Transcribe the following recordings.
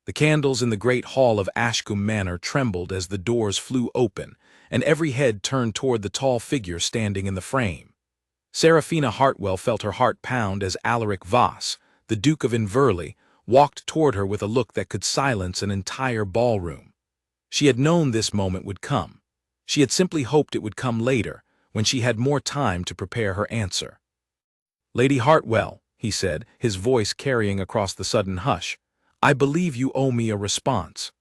The candles in the great hall of Ashcombe Manor trembled as the doors flew open, and every head turned toward the tall figure standing in the frame. Seraphina Hartwell felt her heart pound as Alaric Voss, the Duke of Inverleigh, walked toward her with a look that could silence an entire ballroom. She had known this moment would come. She had simply hoped it would come later, when she had more time to prepare her answer. "Lady Hartwell," he said, his voice carrying across the sudden hush, "I believe you owe me a response."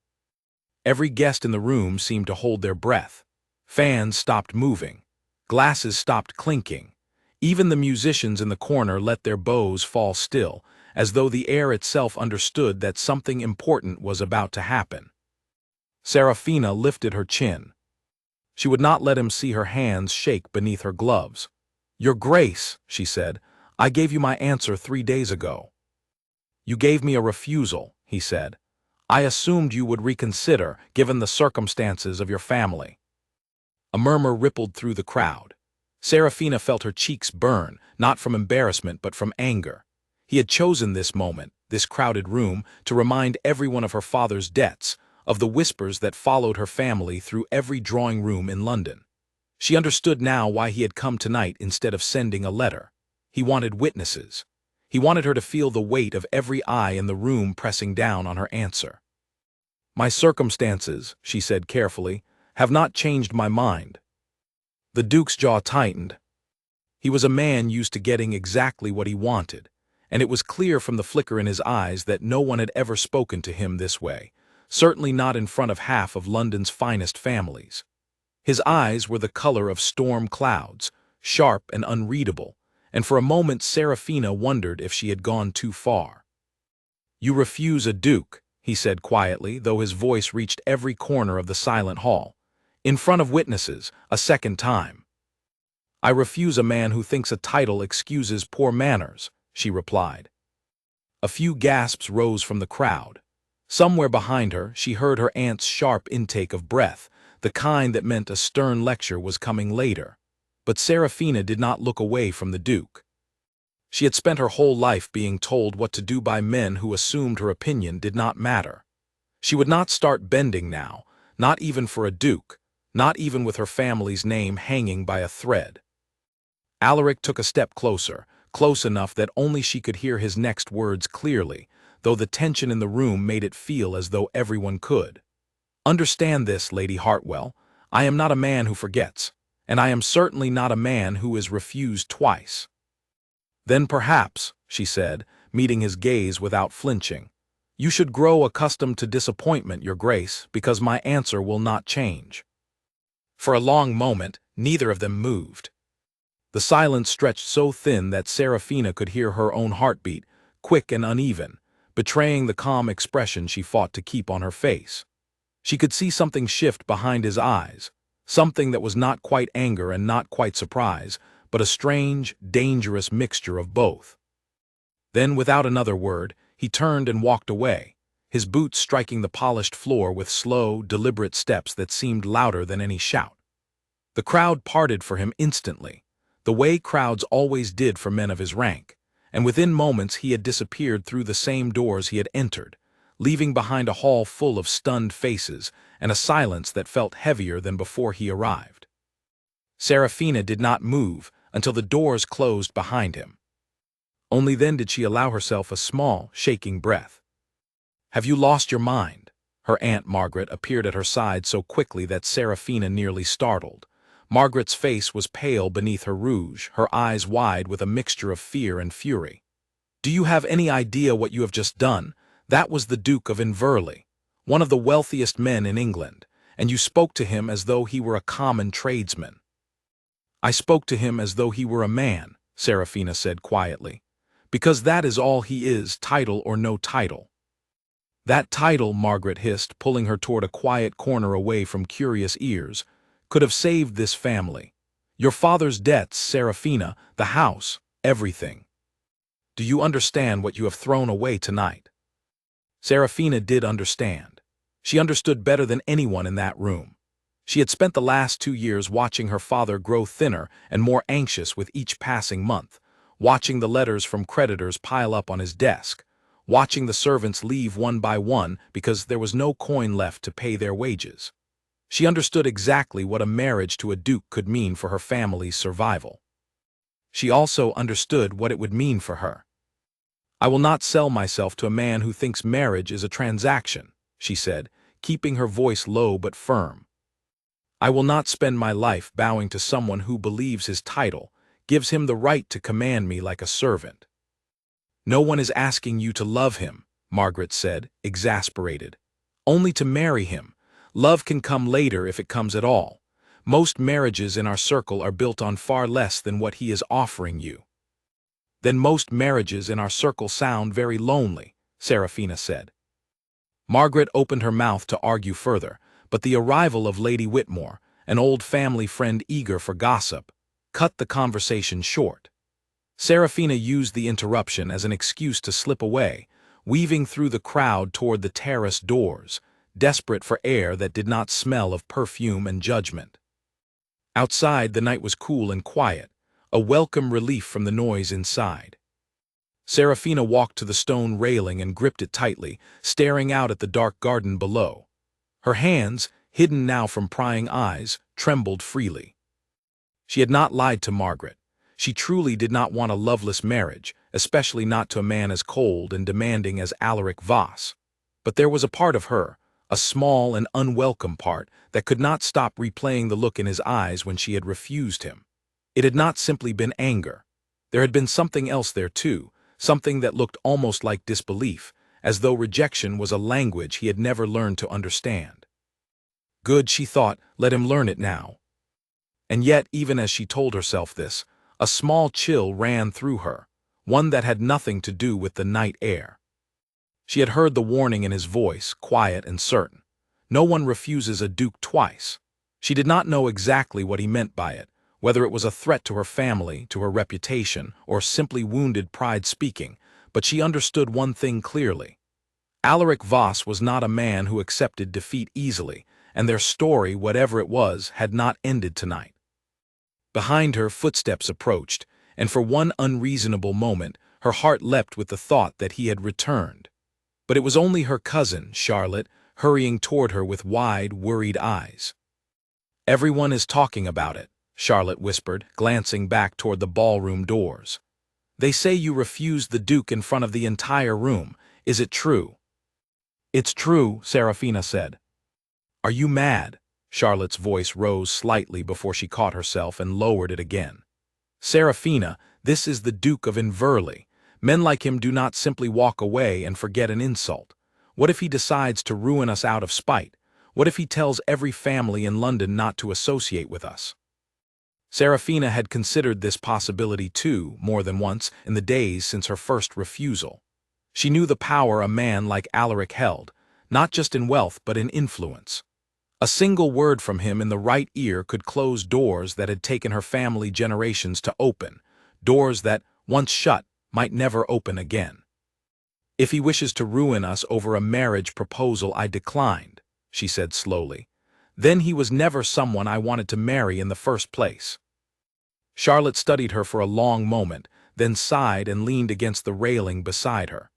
Every guest in the room seemed to hold their breath. Fans stopped moving. Glasses stopped clinking. Even the musicians in the corner let their bows fall still, as though the air itself understood that something important was about to happen. Seraphina lifted her chin. She would not let him see her hands shake beneath her gloves. "Your Grace," she said, "I gave you my answer 3 days ago." "You gave me a refusal," he said. "I assumed you would reconsider, given the circumstances of your family." A murmur rippled through the crowd. Seraphina felt her cheeks burn, not from embarrassment but from anger. He had chosen this moment, this crowded room, to remind everyone of her father's debts, of the whispers that followed her family through every drawing room in London. She understood now why he had come tonight instead of sending a letter. He wanted witnesses. He wanted her to feel the weight of every eye in the room pressing down on her answer. "My circumstances," she said carefully, "have not changed my mind." The Duke's jaw tightened. He was a man used to getting exactly what he wanted, and it was clear from the flicker in his eyes that no one had ever spoken to him this way, certainly not in front of half of London's finest families. His eyes were the color of storm clouds, sharp and unreadable, and for a moment Seraphina wondered if she had gone too far. "You refuse a duke," he said quietly, though his voice reached every corner of the silent hall. "In front of witnesses, a second time." "I refuse a man who thinks a title excuses poor manners," she replied. A few gasps rose from the crowd. Somewhere behind her, she heard her aunt's sharp intake of breath, the kind that meant a stern lecture was coming later. But Seraphina did not look away from the Duke. She had spent her whole life being told what to do by men who assumed her opinion did not matter. She would not start bending now, not even for a duke, not even with her family's name hanging by a thread. Alaric took a step closer, close enough that only she could hear his next words clearly, though the tension in the room made it feel as though everyone could. "Understand this, Lady Hartwell. I am not a man who forgets, and I am certainly not a man who is refused twice." "Then perhaps," she said, meeting his gaze without flinching, "you should grow accustomed to disappointment, Your Grace, because my answer will not change." For a long moment, neither of them moved. The silence stretched so thin that Seraphina could hear her own heartbeat, quick and uneven, betraying the calm expression she fought to keep on her face. She could see something shift behind his eyes, something that was not quite anger and not quite surprise, but a strange, dangerous mixture of both. Then, without another word, he turned and walked away, his boots striking the polished floor with slow, deliberate steps that seemed louder than any shout. The crowd parted for him instantly, the way crowds always did for men of his rank, and within moments he had disappeared through the same doors he had entered, leaving behind a hall full of stunned faces and a silence that felt heavier than before he arrived. Seraphina did not move until the doors closed behind him. Only then did she allow herself a small, shaking breath. "Have you lost your mind?" Her Aunt Margaret appeared at her side so quickly that Seraphina nearly startled. Margaret's face was pale beneath her rouge, her eyes wide with a mixture of fear and fury. "Do you have any idea what you have just done? That was the Duke of Inverleigh, one of the wealthiest men in England, and you spoke to him as though he were a common tradesman." "I spoke to him as though he were a man," Seraphina said quietly, "because that is all he is, title or no title." "That title," Margaret hissed, pulling her toward a quiet corner away from curious ears, "could have saved this family. Your father's debts, Seraphina, the house, everything. Do you understand what you have thrown away tonight?" Seraphina did understand. She understood better than anyone in that room. She had spent the last 2 years watching her father grow thinner and more anxious with each passing month, watching the letters from creditors pile up on his desk, watching the servants leave one by one because there was no coin left to pay their wages. She understood exactly what a marriage to a duke could mean for her family's survival. She also understood what it would mean for her. "I will not sell myself to a man who thinks marriage is a transaction," she said, keeping her voice low but firm. "I will not spend my life bowing to someone who believes his title gives him the right to command me like a servant." "No one is asking you to love him," Margaret said, exasperated. "Only to marry him. Love can come later if it comes at all. Most marriages in our circle are built on far less than what he is offering you." "Then most marriages in our circle sound very lonely," Serafina said. Margaret opened her mouth to argue further, but the arrival of Lady Whitmore, an old family friend eager for gossip, cut the conversation short. Serafina used the interruption as an excuse to slip away, weaving through the crowd toward the terrace doors, desperate for air that did not smell of perfume and judgment. Outside, the night was cool and quiet, a welcome relief from the noise inside. Serafina walked to the stone railing and gripped it tightly, staring out at the dark garden below. Her hands, hidden now from prying eyes, trembled freely. She had not lied to Margaret. She truly did not want a loveless marriage, especially not to a man as cold and demanding as Alaric Voss. But there was a part of her, a small and unwelcome part, that could not stop replaying the look in his eyes when she had refused him. It had not simply been anger. There had been something else there too, something that looked almost like disbelief, as though rejection was a language he had never learned to understand. Good, she thought, let him learn it now. And yet, even as she told herself this, a small chill ran through her, one that had nothing to do with the night air. She had heard the warning in his voice, quiet and certain. No one refuses a duke twice. She did not know exactly what he meant by it, whether it was a threat to her family, to her reputation, or simply wounded pride speaking, but she understood one thing clearly. Alaric Voss was not a man who accepted defeat easily, and their story, whatever it was, had not ended tonight. Behind her, footsteps approached, and for one unreasonable moment, her heart leapt with the thought that he had returned. But it was only her cousin, Charlotte, hurrying toward her with wide, worried eyes. "Everyone is talking about it," Charlotte whispered, glancing back toward the ballroom doors. "They say you refused the Duke in front of the entire room. Is it true?" "It's true," Serafina said. "Are you mad?" Charlotte's voice rose slightly before she caught herself and lowered it again. "Serafina, this is the Duke of Inverleigh. Men like him do not simply walk away and forget an insult. What if he decides to ruin us out of spite? What if he tells every family in London not to associate with us?" Serafina had considered this possibility too, more than once, in the days since her first refusal. She knew the power a man like Alaric held, not just in wealth but in influence. A single word from him in the right ear could close doors that had taken her family generations to open, doors that, once shut, might never open again. "If he wishes to ruin us over a marriage proposal I declined," she said slowly, "then he was never someone I wanted to marry in the first place." Charlotte studied her for a long moment, then sighed and leaned against the railing beside her.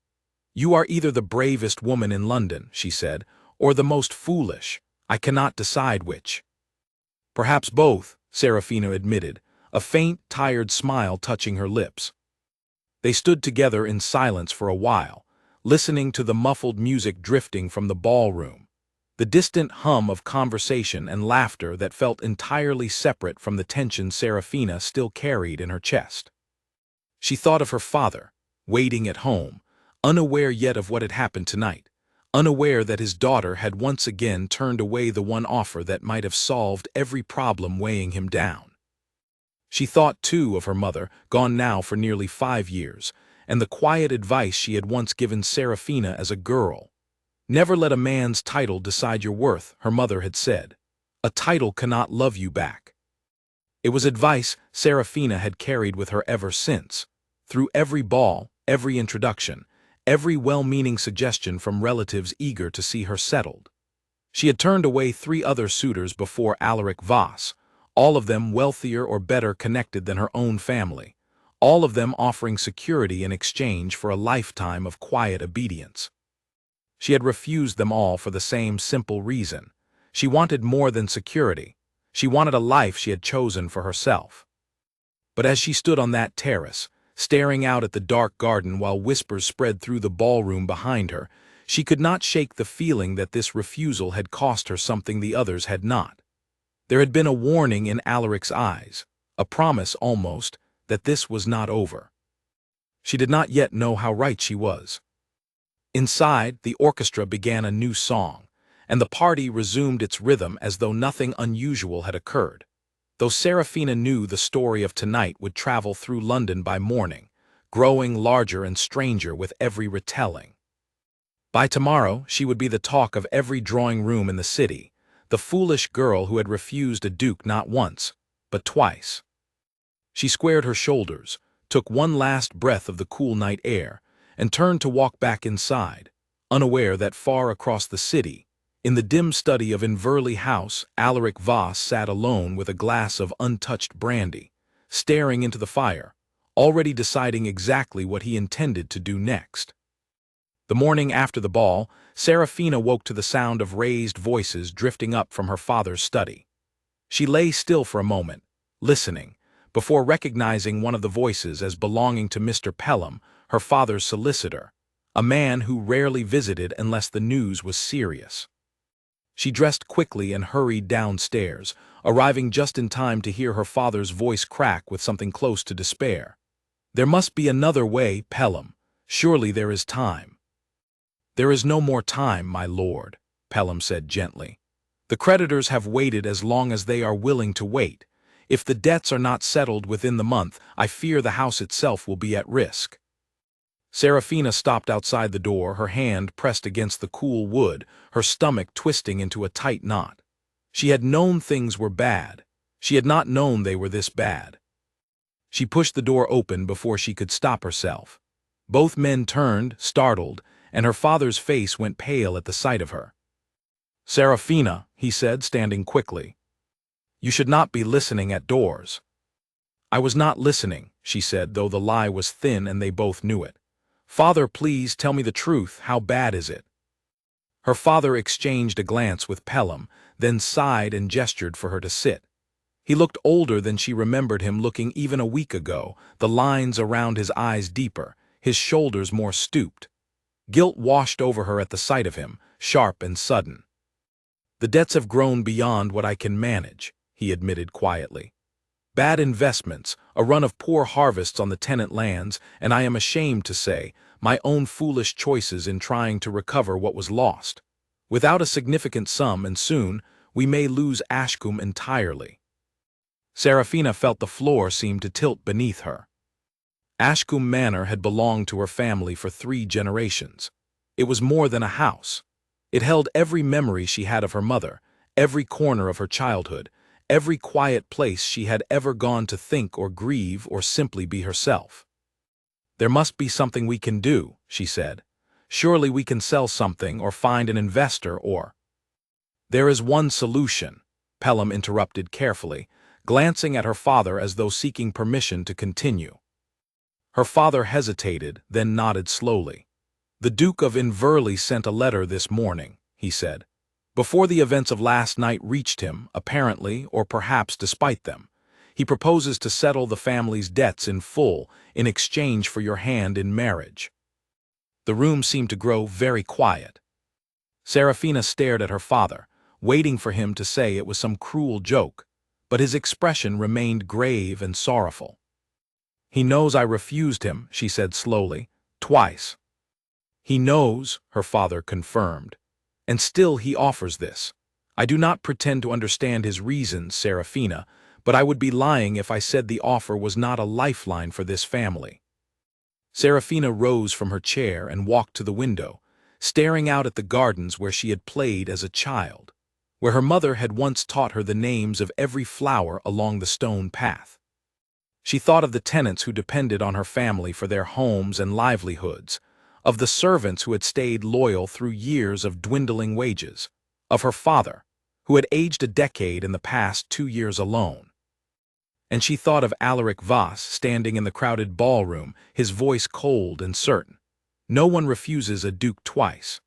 "You are either the bravest woman in London," she said, "or the most foolish. I cannot decide which." "Perhaps both," Serafina admitted, a faint, tired smile touching her lips. They stood together in silence for a while, listening to the muffled music drifting from the ballroom, the distant hum of conversation and laughter that felt entirely separate from the tension Serafina still carried in her chest. She thought of her father, waiting at home, unaware yet of what had happened tonight, unaware that his daughter had once again turned away the one offer that might have solved every problem weighing him down. She thought, too, of her mother, gone now for nearly 5 years, and the quiet advice she had once given Serafina as a girl. "Never let a man's title decide your worth," her mother had said. "A title cannot love you back." It was advice Serafina had carried with her ever since, through every ball, every introduction, every well-meaning suggestion from relatives eager to see her settled. She had turned away 3 other suitors before Alaric Voss, all of them wealthier or better connected than her own family, all of them offering security in exchange for a lifetime of quiet obedience. She had refused them all for the same simple reason. She wanted more than security. She wanted a life she had chosen for herself. But as she stood on that terrace, staring out at the dark garden while whispers spread through the ballroom behind her, she could not shake the feeling that this refusal had cost her something the others had not. There had been a warning in Alaric's eyes, a promise almost, that this was not over. She did not yet know how right she was. Inside, the orchestra began a new song, and the party resumed its rhythm as though nothing unusual had occurred. Though Serafina knew the story of tonight would travel through London by morning, growing larger and stranger with every retelling. By tomorrow, she would be the talk of every drawing room in the city, the foolish girl who had refused a duke not once, but twice. She squared her shoulders, took one last breath of the cool night air, and turned to walk back inside, unaware that far across the city, in the dim study of Inverleigh House, Alaric Voss sat alone with a glass of untouched brandy, staring into the fire, already deciding exactly what he intended to do next. The morning after the ball, Serafina woke to the sound of raised voices drifting up from her father's study. She lay still for a moment, listening, before recognizing one of the voices as belonging to Mr. Pelham, her father's solicitor, a man who rarely visited unless the news was serious. She dressed quickly and hurried downstairs, arriving just in time to hear her father's voice crack with something close to despair. "There must be another way, Pelham. Surely there is time." "There is no more time, my lord," Pelham said gently. "The creditors have waited as long as they are willing to wait. If the debts are not settled within the month, I fear the house itself will be at risk." Serafina stopped outside the door, her hand pressed against the cool wood, her stomach twisting into a tight knot. She had known things were bad. She had not known they were this bad. She pushed the door open before she could stop herself. Both men turned, startled, and her father's face went pale at the sight of her. "Serafina," he said, standing quickly. "You should not be listening at doors." "I was not listening," she said, though the lie was thin and they both knew it. "Father, please tell me the truth. How bad is it?" Her father exchanged a glance with Pelham, then sighed and gestured for her to sit. He looked older than she remembered him looking even a week ago, the lines around his eyes deeper, his shoulders more stooped. Guilt washed over her at the sight of him, sharp and sudden. "The debts have grown beyond what I can manage," he admitted quietly. "Bad investments, a run of poor harvests on the tenant lands, and I am ashamed to say, my own foolish choices in trying to recover what was lost. Without a significant sum, and soon, we may lose Ashcombe entirely." Serafina felt the floor seem to tilt beneath her. Ashcombe Manor had belonged to her family for 3 generations. It was more than a house. It held every memory she had of her mother, every corner of her childhood, every quiet place she had ever gone to think or grieve or simply be herself. "There must be something we can do," she said. "Surely we can sell something or find an investor or—" "There is one solution," Pelham interrupted carefully, glancing at her father as though seeking permission to continue. Her father hesitated, then nodded slowly. "The Duke of Inverleigh sent a letter this morning," he said. "Before the events of last night reached him, apparently, or perhaps despite them, he proposes to settle the family's debts in full in exchange for your hand in marriage." The room seemed to grow very quiet. Serafina stared at her father, waiting for him to say it was some cruel joke, but his expression remained grave and sorrowful. "He knows I refused him," she said slowly, "twice." "He knows," her father confirmed. "And still he offers this. I do not pretend to understand his reasons, Serafina, but I would be lying if I said the offer was not a lifeline for this family." Serafina rose from her chair and walked to the window, staring out at the gardens where she had played as a child, where her mother had once taught her the names of every flower along the stone path. She thought of the tenants who depended on her family for their homes and livelihoods, of the servants who had stayed loyal through years of dwindling wages, of her father, who had aged a decade in the past 2 years alone. and she thought of Alaric Voss standing in the crowded ballroom, his voice cold and certain. No one refuses a duke twice.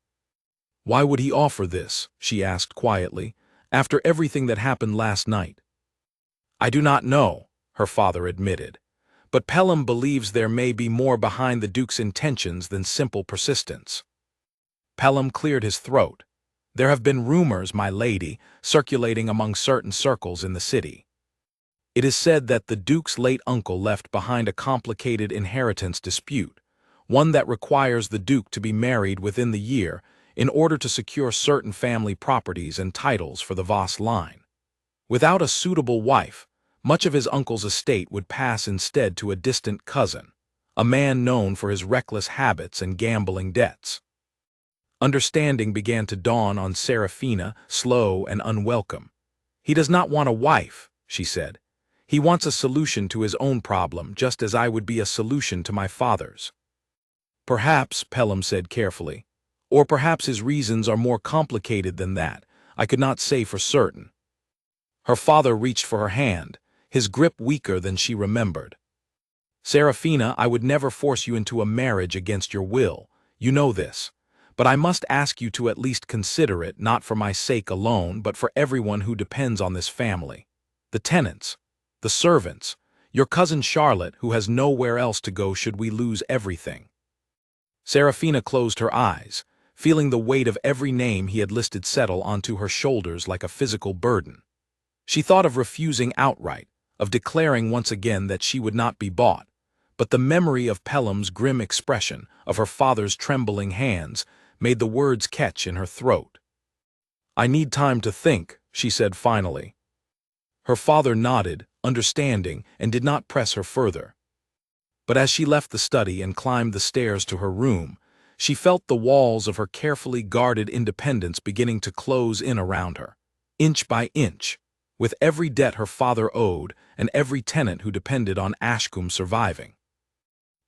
Why would he offer this, she asked quietly, after everything that happened last night? I do not know, her father admitted, but Pelham believes there may be more behind the duke's intentions than simple persistence. Pelham cleared his throat. There have been rumors, my lady, circulating among certain circles in the city. It is said that the duke's late uncle left behind a complicated inheritance dispute, one that requires the duke to be married within the year in order to secure certain family properties and titles for the Voss line. Without a suitable wife, much of his uncle's estate would pass instead to a distant cousin, a man known for his reckless habits and gambling debts. Understanding began to dawn on Serafina, slow and unwelcome. He does not want a wife, she said. He wants a solution to his own problem, just as I would be a solution to my father's. Perhaps, Pelham said carefully, or perhaps his reasons are more complicated than that. I could not say for certain. Her father reached for her hand, his grip weaker than she remembered. Serafina, I would never force you into a marriage against your will. You know this. But I must ask you to at least consider it, not for my sake alone, but for everyone who depends on this family. The tenants, the servants, your cousin Charlotte, who has nowhere else to go should we lose everything. Serafina closed her eyes, feeling the weight of every name he had listed settle onto her shoulders like a physical burden. She thought of refusing outright, of declaring once again that she would not be bought, but the memory of Pelham's grim expression, of her father's trembling hands, made the words catch in her throat. I need time to think, she said finally. Her father nodded, understanding, and did not press her further. But as she left the study and climbed the stairs to her room, she felt the walls of her carefully guarded independence beginning to close in around her, inch by inch, with every debt her father owed and every tenant who depended on Ashcombe surviving.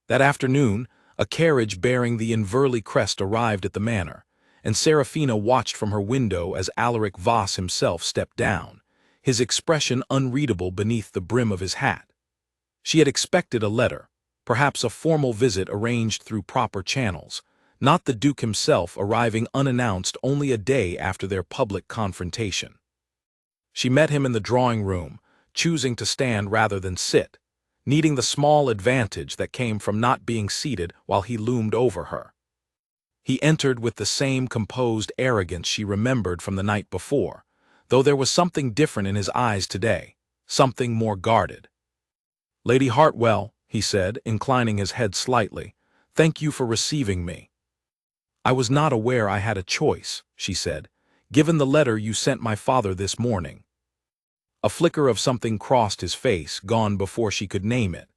That afternoon, a carriage bearing the Inverleigh crest arrived at the manor, and Serafina watched from her window as Alaric Voss himself stepped down, his expression unreadable beneath the brim of his hat. She had expected a letter, perhaps a formal visit arranged through proper channels, not the Duke himself arriving unannounced only a day after their public confrontation. She met him in the drawing room, choosing to stand rather than sit, needing the small advantage that came from not being seated while he loomed over her. He entered with the same composed arrogance she remembered from the night before, though there was something different in his eyes today, something more guarded. Lady Hartwell, he said, inclining his head slightly, thank you for receiving me. I was not aware I had a choice, she said, given the letter you sent my father this morning. A flicker of something crossed his face, gone before she could name it.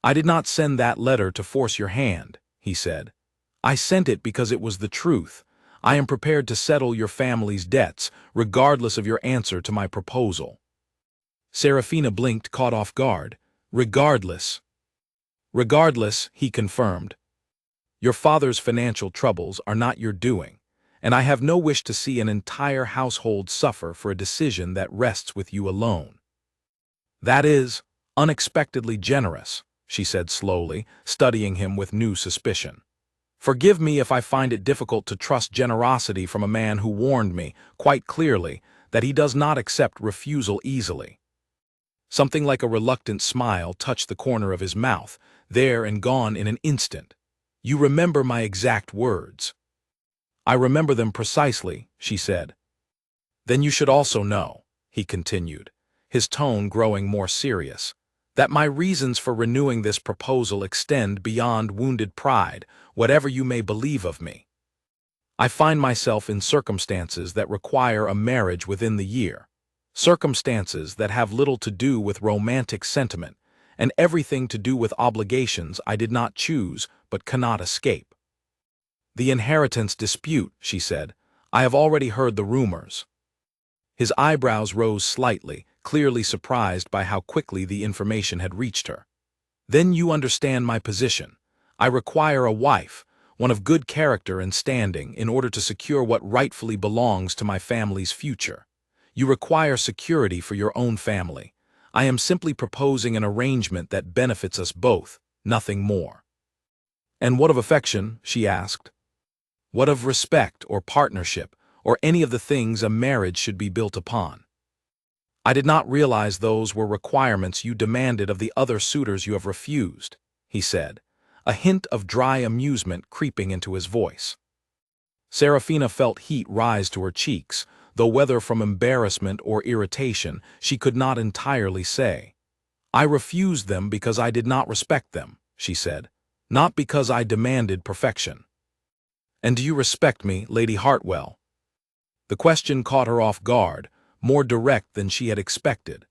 I did not send that letter to force your hand, he said. I sent it because it was the truth. I am prepared to settle your family's debts, regardless of your answer to my proposal. Serafina blinked, caught off guard. Regardless. Regardless, he confirmed. Your father's financial troubles are not your doing, and I have no wish to see an entire household suffer for a decision that rests with you alone. That is unexpectedly generous, she said slowly, studying him with new suspicion. Forgive me if I find it difficult to trust generosity from a man who warned me, quite clearly, that he does not accept refusal easily. Something like a reluctant smile touched the corner of his mouth, there and gone in an instant. You remember my exact words. I remember them precisely, she said. Then you should also know, he continued, his tone growing more serious, that my reasons for renewing this proposal extend beyond wounded pride, whatever you may believe of me. I find myself in circumstances that require a marriage within the year, circumstances that have little to do with romantic sentiment, and everything to do with obligations I did not choose but cannot escape. The inheritance dispute, she said. I have already heard the rumors. His eyebrows rose slightly, clearly surprised by how quickly the information had reached her. Then you understand my position. I require a wife, one of good character and standing, in order to secure what rightfully belongs to my family's future. You require security for your own family. I am simply proposing an arrangement that benefits us both, nothing more." "And what of affection?" she asked. "What of respect or partnership, or any of the things a marriage should be built upon?" "I did not realize those were requirements you demanded of the other suitors you have refused," he said, a hint of dry amusement creeping into his voice. Serafina felt heat rise to her cheeks, though whether from embarrassment or irritation she could not entirely say. "I refused them because I did not respect them," she said, "not because I demanded perfection." "And do you respect me, Lady Hartwell?" The question caught her off guard, more direct than she had expected.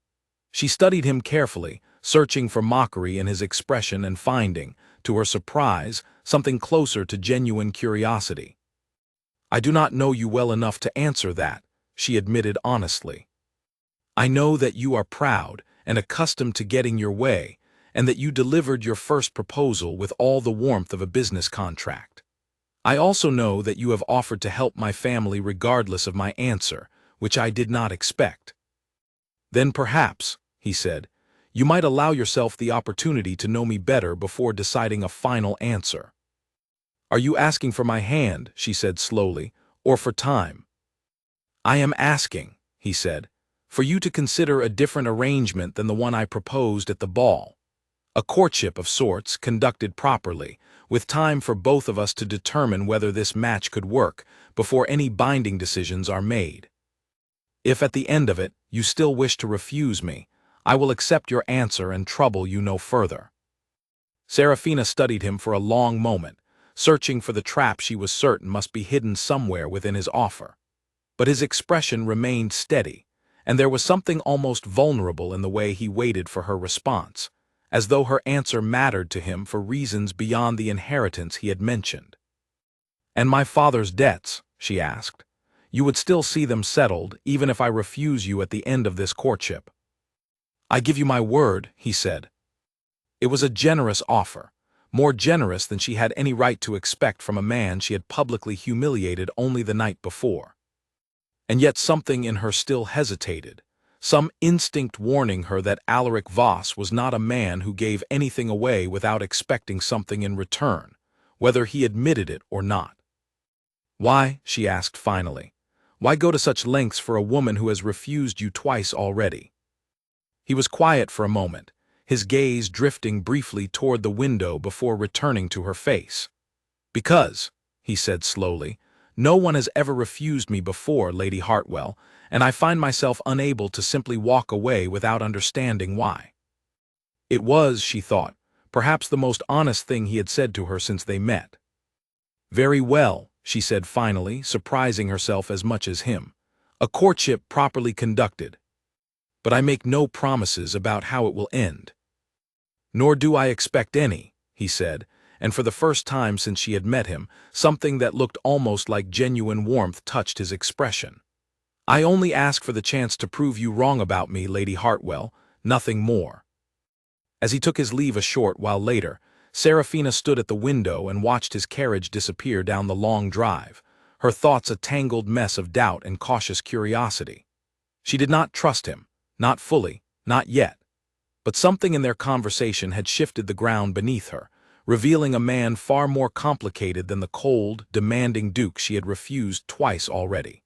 She studied him carefully, searching for mockery in his expression and finding, to her surprise, something closer to genuine curiosity. "I do not know you well enough to answer that," she admitted honestly. "I know that you are proud and accustomed to getting your way, and that you delivered your first proposal with all the warmth of a business contract. I also know that you have offered to help my family regardless of my answer, which I did not expect." "Then perhaps," he said, "you might allow yourself the opportunity to know me better before deciding a final answer." "Are you asking for my hand," she said slowly, "or for time?" "I am asking," he said, "for you to consider a different arrangement than the one I proposed at the ball. A courtship of sorts, conducted properly, with time for both of us to determine whether this match could work before any binding decisions are made. If at the end of it you still wish to refuse me, I will accept your answer and trouble you no further." Serafina studied him for a long moment, searching for the trap she was certain must be hidden somewhere within his offer. But his expression remained steady, and there was something almost vulnerable in the way he waited for her response, as though her answer mattered to him for reasons beyond the inheritance he had mentioned. "And my father's debts," she asked. "You would still see them settled, even if I refuse you at the end of this courtship?" "I give you my word," he said. It was a generous offer, more generous than she had any right to expect from a man she had publicly humiliated only the night before. And yet something in her still hesitated, some instinct warning her that Alaric Voss was not a man who gave anything away without expecting something in return, whether he admitted it or not. "Why," she asked finally, "why go to such lengths for a woman who has refused you twice already?" He was quiet for a moment, his gaze drifting briefly toward the window before returning to her face. "Because," he said slowly, "no one has ever refused me before, Lady Hartwell, and I find myself unable to simply walk away without understanding why." It was, she thought, perhaps the most honest thing he had said to her since they met. "Very well," she said finally, surprising herself as much as him. "A courtship properly conducted. But I make no promises about how it will end." "Nor do I expect any," he said, and for the first time since she had met him, something that looked almost like genuine warmth touched his expression. "I only ask for the chance to prove you wrong about me, Lady Hartwell, nothing more." As he took his leave a short while later, Serafina stood at the window and watched his carriage disappear down the long drive, her thoughts a tangled mess of doubt and cautious curiosity. She did not trust him, not fully, not yet. But something in their conversation had shifted the ground beneath her, revealing a man far more complicated than the cold, demanding duke she had refused twice already.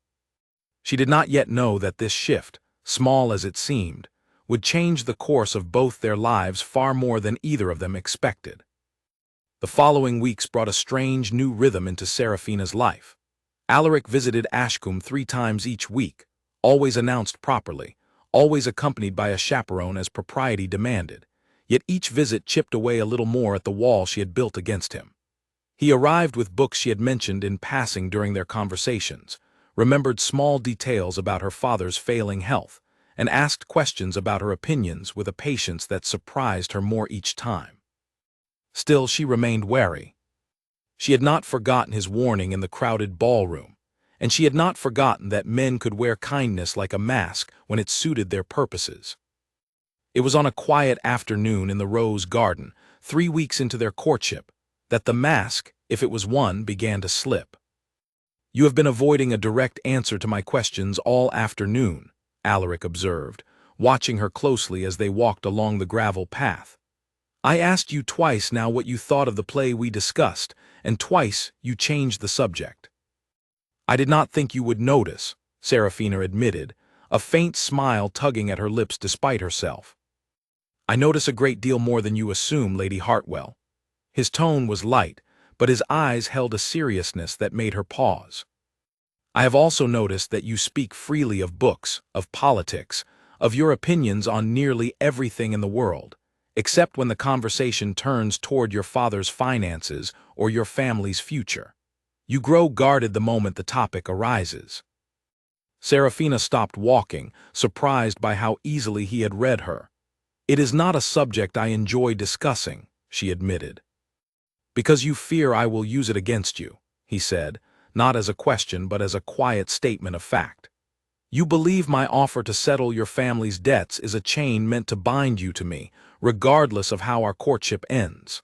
She did not yet know that this shift, small as it seemed, would change the course of both their lives far more than either of them expected. The following weeks brought a strange new rhythm into Serafina's life. Alaric visited Ashcombe 3 times each week, always announced properly, always accompanied by a chaperone as propriety demanded, yet each visit chipped away a little more at the wall she had built against him. He arrived with books she had mentioned in passing during their conversations, remembered small details about her father's failing health, and asked questions about her opinions with a patience that surprised her more each time. Still, she remained wary. She had not forgotten his warning in the crowded ballroom, and she had not forgotten that men could wear kindness like a mask when it suited their purposes. It was on a quiet afternoon in the Rose Garden, 3 weeks into their courtship, that the mask, if it was one, began to slip. "You have been avoiding a direct answer to my questions all afternoon," Alaric observed, watching her closely as they walked along the gravel path. "I asked you twice now what you thought of the play we discussed, and twice you changed the subject." "I did not think you would notice," Serafina admitted, a faint smile tugging at her lips despite herself. "I notice a great deal more than you assume, Lady Hartwell." His tone was light, but his eyes held a seriousness that made her pause. "I have also noticed that you speak freely of books, of politics, of your opinions on nearly everything in the world, except when the conversation turns toward your father's finances or your family's future. You grow guarded the moment the topic arises." Serafina stopped walking, surprised by how easily he had read her. "It is not a subject I enjoy discussing," she admitted. "Because you fear I will use it against you," he said, not as a question but as a quiet statement of fact. "You believe my offer to settle your family's debts is a chain meant to bind you to me, regardless of how our courtship ends."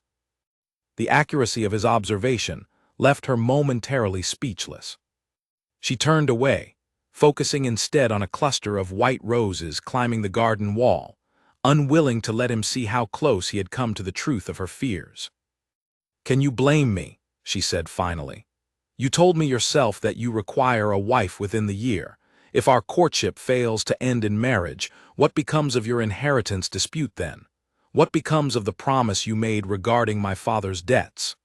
The accuracy of his observation left her momentarily speechless. She turned away, focusing instead on a cluster of white roses climbing the garden wall, unwilling to let him see how close he had come to the truth of her fears. "Can you blame me?" she said finally. "You told me yourself that you require a wife within the year. If our courtship fails to end in marriage, what becomes of your inheritance dispute then? What becomes of the promise you made regarding my father's debts?"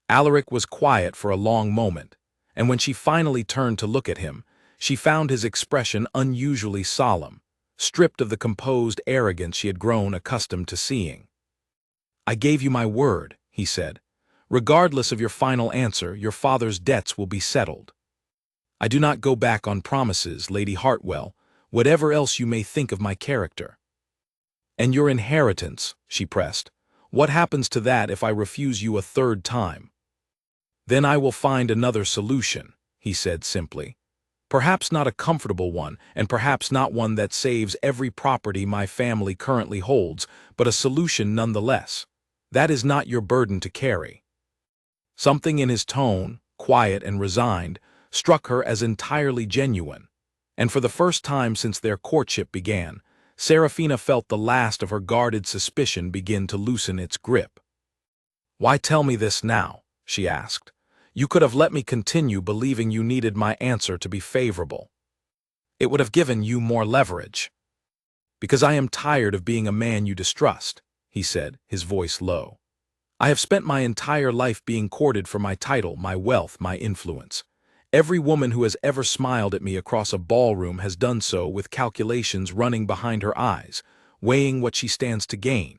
Alaric was quiet for a long moment, and when she finally turned to look at him, she found his expression unusually solemn, stripped of the composed arrogance she had grown accustomed to seeing. "I gave you my word," he said. "Regardless of your final answer, your father's debts will be settled. I do not go back on promises, Lady Hartwell, whatever else you may think of my character." "And your inheritance," she pressed. "What happens to that if I refuse you a third time?" "Then I will find another solution," he said simply. "Perhaps not a comfortable one, and perhaps not one that saves every property my family currently holds, but a solution nonetheless. That is not your burden to carry." Something in his tone, quiet and resigned, struck her as entirely genuine, and for the first time since their courtship began, Serafina felt the last of her guarded suspicion begin to loosen its grip. "Why tell me this now?" she asked. "You could have let me continue believing you needed my answer to be favorable. It would have given you more leverage." "Because I am tired of being a man you distrust," he said, his voice low. "I have spent my entire life being courted for my title, my wealth, my influence. Every woman who has ever smiled at me across a ballroom has done so with calculations running behind her eyes, weighing what she stands to gain.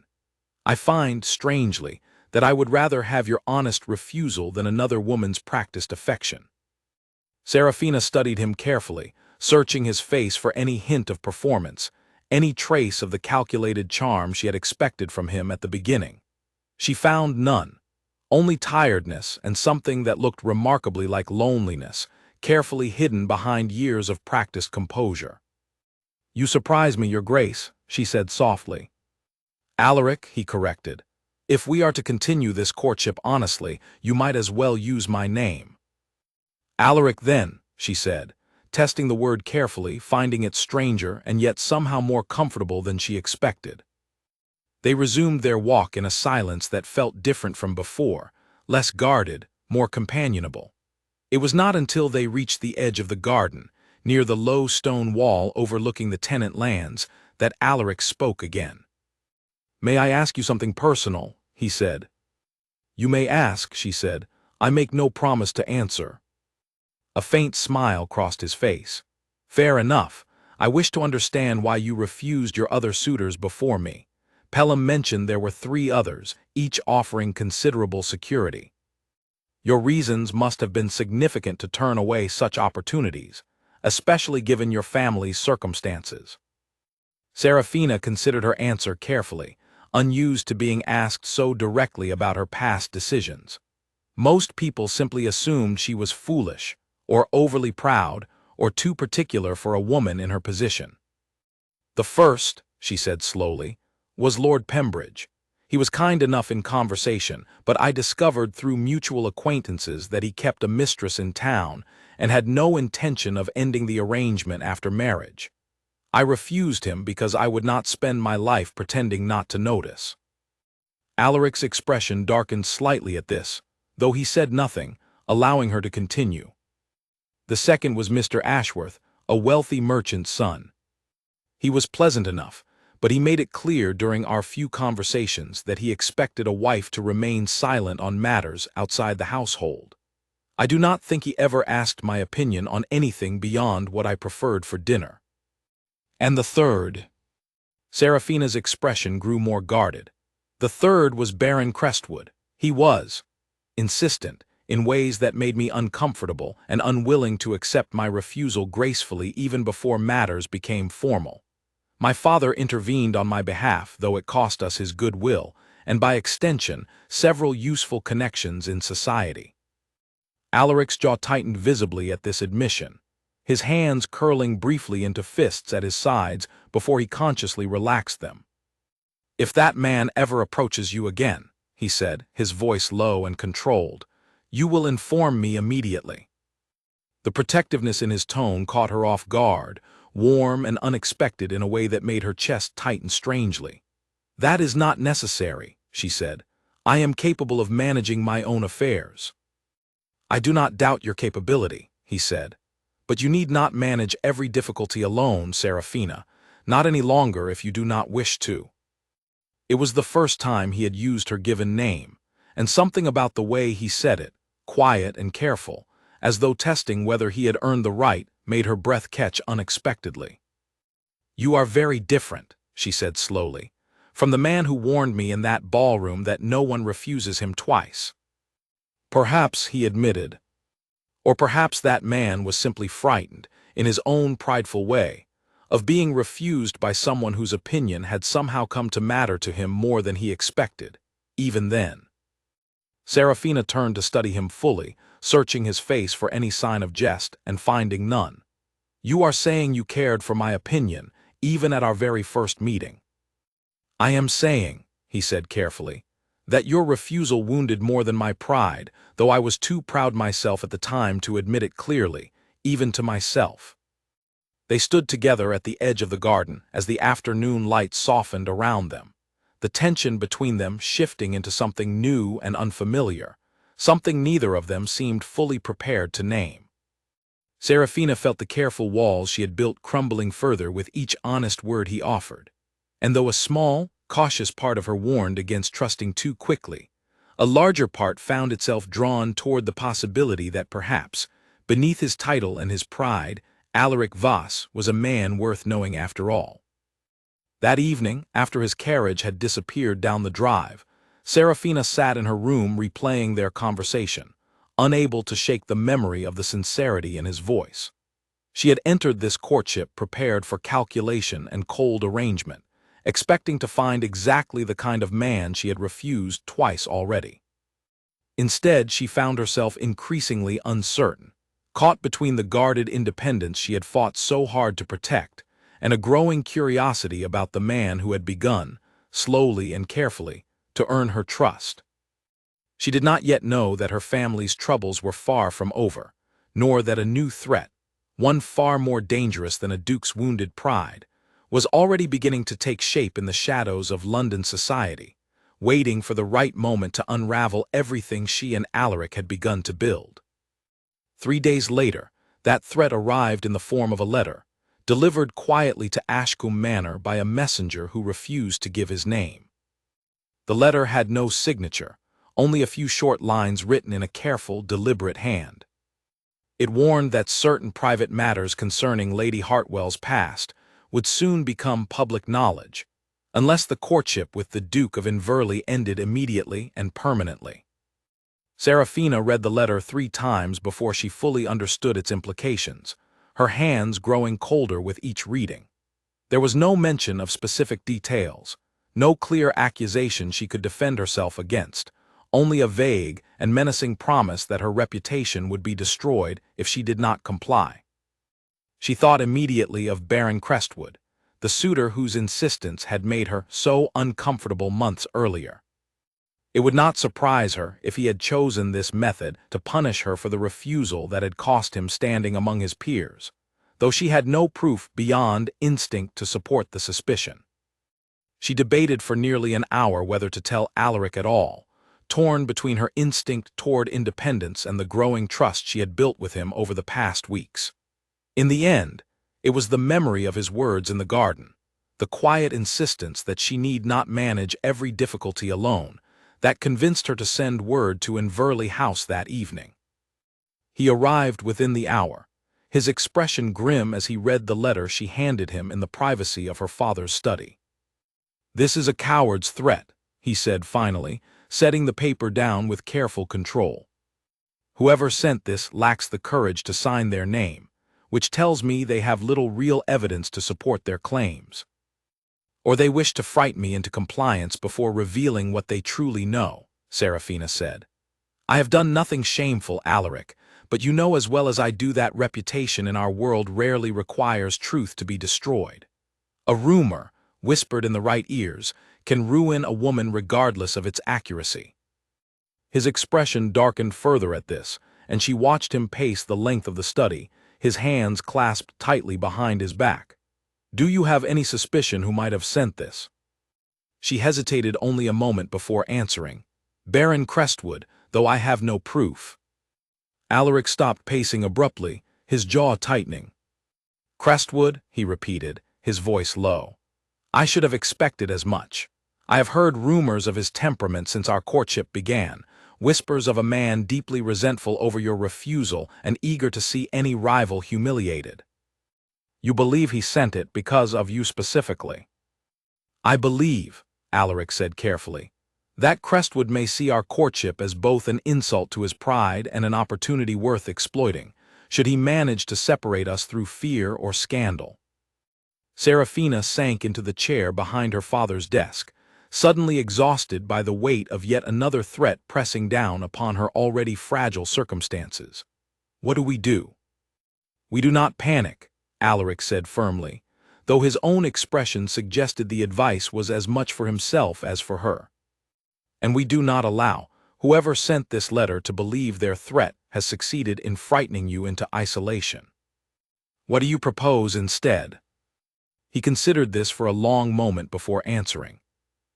I find, strangely, that I would rather have your honest refusal than another woman's practiced affection." Serafina studied him carefully, searching his face for any hint of performance, any trace of the calculated charm she had expected from him at the beginning. She found none, only tiredness and something that looked remarkably like loneliness, carefully hidden behind years of practiced composure. "You surprise me, Your Grace," she said softly. "Alaric," he corrected. "If we are to continue this courtship honestly, you might as well use my name." "Alaric then," she said, testing the word carefully, finding it stranger and yet somehow more comfortable than she expected. They resumed their walk in a silence that felt different from before, less guarded, more companionable. It was not until they reached the edge of the garden, near the low stone wall overlooking the tenant lands, that Alaric spoke again. "May I ask you something personal?" he said. "You may ask," she said. "I make no promise to answer." A faint smile crossed his face. "Fair enough. I wish to understand why you refused your other suitors before me. Pelham mentioned there were 3 others, each offering considerable security. Your reasons must have been significant to turn away such opportunities, especially given your family's circumstances." Serafina considered her answer carefully, unused to being asked so directly about her past decisions. Most people simply assumed she was foolish, or overly proud, or too particular for a woman in her position. "The first," she said slowly, "was Lord Pembridge. He was kind enough in conversation, but I discovered through mutual acquaintances that he kept a mistress in town and had no intention of ending the arrangement after marriage. I refused him because I would not spend my life pretending not to notice. Alaric's expression darkened slightly at this, though he said nothing, allowing her to continue. The second was Mr. Ashworth, a wealthy merchant's son. He was pleasant enough, but he made it clear during our few conversations that he expected a wife to remain silent on matters outside the household. I do not think he ever asked my opinion on anything beyond what I preferred for dinner. And the third? Seraphina's expression grew more guarded. The third was Baron Crestwood. He was insistent, in ways that made me uncomfortable and unwilling to accept my refusal gracefully even before matters became formal. My father intervened on my behalf, though it cost us his goodwill, and by extension, several useful connections in society. Alaric's jaw tightened visibly at this admission, his hands curling briefly into fists at his sides before he consciously relaxed them. "If that man ever approaches you again," he said, his voice low and controlled, "you will inform me immediately." The protectiveness in his tone caught her off guard, warm and unexpected in a way that made her chest tighten strangely. "That is not necessary," she said. "I am capable of managing my own affairs." "I do not doubt your capability," he said. "But you need not manage every difficulty alone, Seraphina, not any longer if you do not wish to." It was the first time he had used her given name, and something about the way he said it, quiet and careful, as though testing whether he had earned the right, made her breath catch unexpectedly. "You are very different," she said slowly, "from the man who warned me in that ballroom that no one refuses him twice." Perhaps, he admitted. Or perhaps that man was simply frightened, in his own prideful way, of being refused by someone whose opinion had somehow come to matter to him more than he expected, even then. Seraphina turned to study him fully, searching his face for any sign of jest and finding none. "You are saying you cared for my opinion, even at our very first meeting." "I am saying," he said carefully, "that your refusal wounded more than my pride, though I was too proud myself at the time to admit it clearly, even to myself." They stood together at the edge of the garden as the afternoon light softened around them, the tension between them shifting into something new and unfamiliar, something neither of them seemed fully prepared to name. Seraphina felt the careful walls she had built crumbling further with each honest word he offered, and though a small, cautious part of her warned against trusting too quickly, a larger part found itself drawn toward the possibility that perhaps, beneath his title and his pride, Alaric Voss was a man worth knowing after all. That evening, after his carriage had disappeared down the drive, Seraphina sat in her room replaying their conversation, unable to shake the memory of the sincerity in his voice. She had entered this courtship prepared for calculation and cold arrangement, expecting to find exactly the kind of man she had refused twice already. Instead, she found herself increasingly uncertain, caught between the guarded independence she had fought so hard to protect and a growing curiosity about the man who had begun, slowly and carefully, to earn her trust. She did not yet know that her family's troubles were far from over, nor that a new threat, one far more dangerous than a duke's wounded pride, was already beginning to take shape in the shadows of London society, waiting for the right moment to unravel everything she and Alaric had begun to build. 3 days later, that threat arrived in the form of a letter, delivered quietly to Ashcombe Manor by a messenger who refused to give his name. The letter had no signature, only a few short lines written in a careful, deliberate hand. It warned that certain private matters concerning Lady Hartwell's past would soon become public knowledge, unless the courtship with the Duke of Inverleigh ended immediately and permanently. Seraphina read the letter 3 times before she fully understood its implications, her hands growing colder with each reading. There was no mention of specific details, no clear accusation she could defend herself against, only a vague and menacing promise that her reputation would be destroyed if she did not comply. She thought immediately of Baron Crestwood, the suitor whose insistence had made her so uncomfortable months earlier. It would not surprise her if he had chosen this method to punish her for the refusal that had cost him standing among his peers, though she had no proof beyond instinct to support the suspicion. She debated for nearly an hour whether to tell Alaric at all, torn between her instinct toward independence and the growing trust she had built with him over the past weeks. In the end, it was the memory of his words in the garden, the quiet insistence that she need not manage every difficulty alone, that convinced her to send word to Inverleigh House that evening. He arrived within the hour, his expression grim as he read the letter she handed him in the privacy of her father's study. "This is a coward's threat," he said finally, setting the paper down with careful control. "Whoever sent this lacks the courage to sign their name, which tells me they have little real evidence to support their claims. Or they wish to frighten me into compliance before revealing what they truly know," Serafina said. "I have done nothing shameful, Alaric, but you know as well as I do that reputation in our world rarely requires truth to be destroyed. A rumor, whispered in the right ears, can ruin a woman regardless of its accuracy." His expression darkened further at this, and she watched him pace the length of the study, his hands clasped tightly behind his back. "Do you have any suspicion who might have sent this?" She hesitated only a moment before answering. "Baron Crestwood, though I have no proof." Alaric stopped pacing abruptly, his jaw tightening. "Crestwood," he repeated, his voice low. "I should have expected as much. I have heard rumors of his temperament since our courtship began, whispers of a man deeply resentful over your refusal and eager to see any rival humiliated. You believe he sent it because of you specifically?" "I believe," Alaric said carefully, "that Crestwood may see our courtship as both an insult to his pride and an opportunity worth exploiting, should he manage to separate us through fear or scandal." Serafina sank into the chair behind her father's desk, suddenly exhausted by the weight of yet another threat pressing down upon her already fragile circumstances. "What do we do?" "We do not panic," Alaric said firmly, though his own expression suggested the advice was as much for himself as for her. "And we do not allow whoever sent this letter to believe their threat has succeeded in frightening you into isolation. What do you propose instead?" He considered this for a long moment before answering.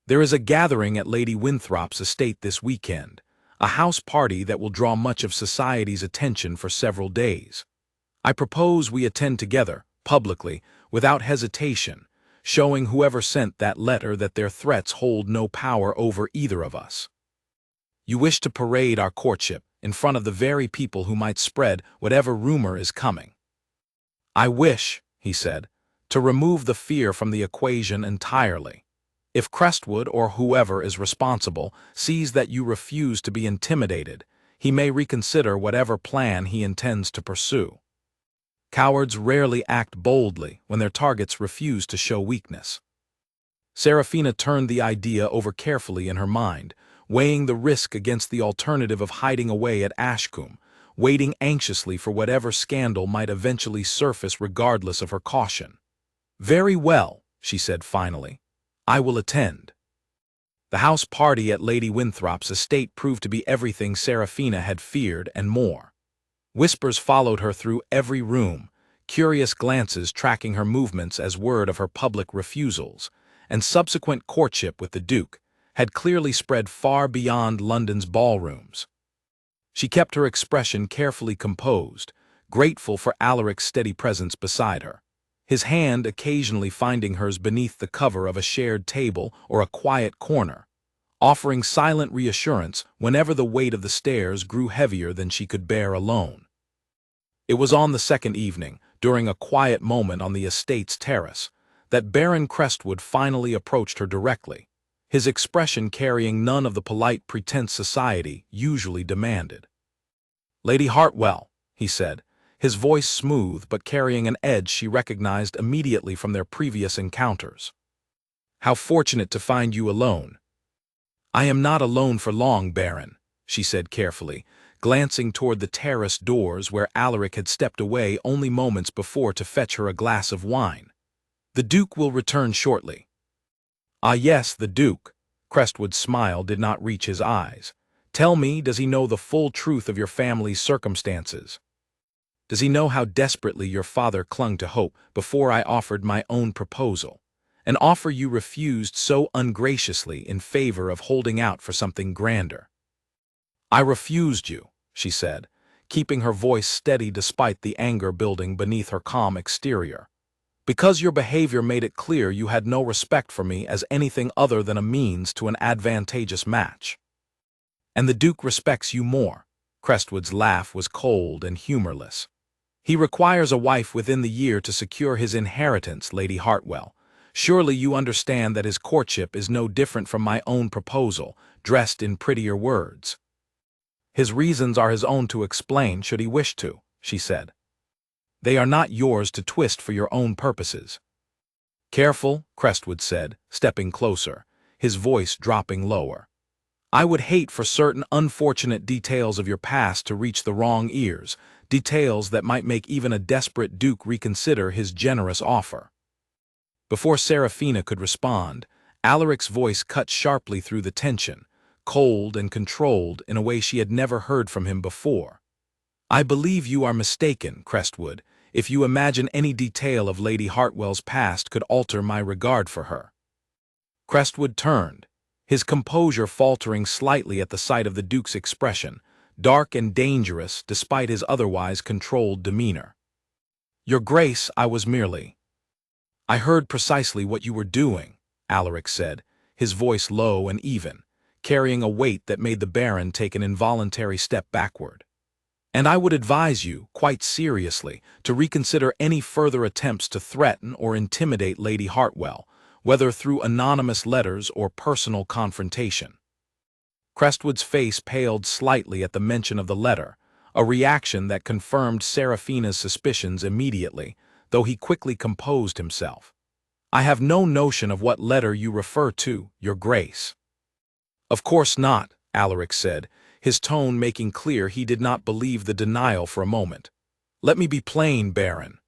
"There is a gathering at Lady Winthrop's estate this weekend, a house party that will draw much of society's attention for several days. I propose we attend together, publicly, without hesitation, showing whoever sent that letter that their threats hold no power over either of us. You wish to parade our courtship in front of the very people who might spread whatever rumor is coming." "I wish," he said, "to remove the fear from the equation entirely. If Crestwood, or whoever is responsible, sees that you refuse to be intimidated, he may reconsider whatever plan he intends to pursue. Cowards rarely act boldly when their targets refuse to show weakness." Serafina turned the idea over carefully in her mind, weighing the risk against the alternative of hiding away at Ashcombe, waiting anxiously for whatever scandal might eventually surface regardless of her caution. "Very well," she said finally. "I will attend." The house party at Lady Winthrop's estate proved to be everything Serafina had feared and more. Whispers followed her through every room, curious glances tracking her movements as word of her public refusals, and subsequent courtship with the Duke had clearly spread far beyond London's ballrooms. She kept her expression carefully composed, grateful for Alaric's steady presence beside her, his hand occasionally finding hers beneath the cover of a shared table or a quiet corner, offering silent reassurance whenever the weight of the stairs grew heavier than she could bear alone. It was on the second evening, during a quiet moment on the estate's terrace, that Baron Crestwood finally approached her directly, his expression carrying none of the polite pretense society usually demanded. "Lady Hartwell," he said, his voice smooth but carrying an edge she recognized immediately from their previous encounters. "How fortunate to find you alone." "I am not alone for long, Baron," she said carefully, glancing toward the terrace doors where Alaric had stepped away only moments before to fetch her a glass of wine. "The Duke will return shortly." "Ah yes, the Duke." Crestwood's smile did not reach his eyes. "Tell me, does he know the full truth of your family's circumstances?" Does he know how desperately your father clung to hope before I offered my own proposal? An offer you refused so ungraciously in favor of holding out for something grander. I refused you, she said, keeping her voice steady despite the anger building beneath her calm exterior. Because your behavior made it clear you had no respect for me as anything other than a means to an advantageous match. And the Duke respects you more. Crestwood's laugh was cold and humorless. He requires a wife within the year to secure his inheritance, Lady Hartwell. Surely you understand that his courtship is no different from my own proposal, dressed in prettier words. His reasons are his own to explain should he wish to, she said. They are not yours to twist for your own purposes. Careful, Crestwood said, stepping closer, his voice dropping lower. I would hate for certain unfortunate details of your past to reach the wrong ears, details that might make even a desperate duke reconsider his generous offer. Before Serafina could respond, Alaric's voice cut sharply through the tension, cold and controlled in a way she had never heard from him before. I believe you are mistaken, Crestwood, if you imagine any detail of Lady Hartwell's past could alter my regard for her. Crestwood turned, his composure faltering slightly at the sight of the Duke's expression, dark and dangerous despite his otherwise controlled demeanor. Your Grace, I was merely— I heard precisely what you were doing, Alaric said, his voice low and even, carrying a weight that made the Baron take an involuntary step backward. And I would advise you, quite seriously, to reconsider any further attempts to threaten or intimidate Lady Hartwell, whether through anonymous letters or personal confrontation. Crestwood's face paled slightly at the mention of the letter, a reaction that confirmed Serafina's suspicions immediately, though he quickly composed himself. I have no notion of what letter you refer to, Your Grace. Of course not, Alaric said, his tone making clear he did not believe the denial for a moment. Let me be plain, Baron.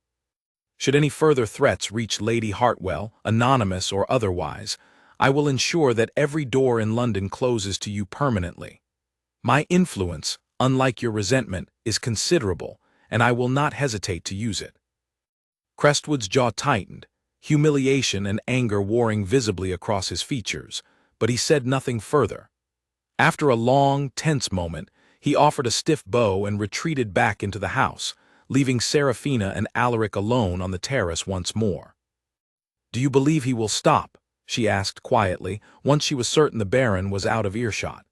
Should any further threats reach Lady Hartwell, anonymous or otherwise, I will ensure that every door in London closes to you permanently. My influence, unlike your resentment, is considerable, and I will not hesitate to use it. Crestwood's jaw tightened, humiliation and anger warring visibly across his features, but he said nothing further. After a long, tense moment, he offered a stiff bow and retreated back into the house, leaving Serafina and Alaric alone on the terrace once more. Do you believe he will stop? She asked quietly, once she was certain the Baron was out of earshot.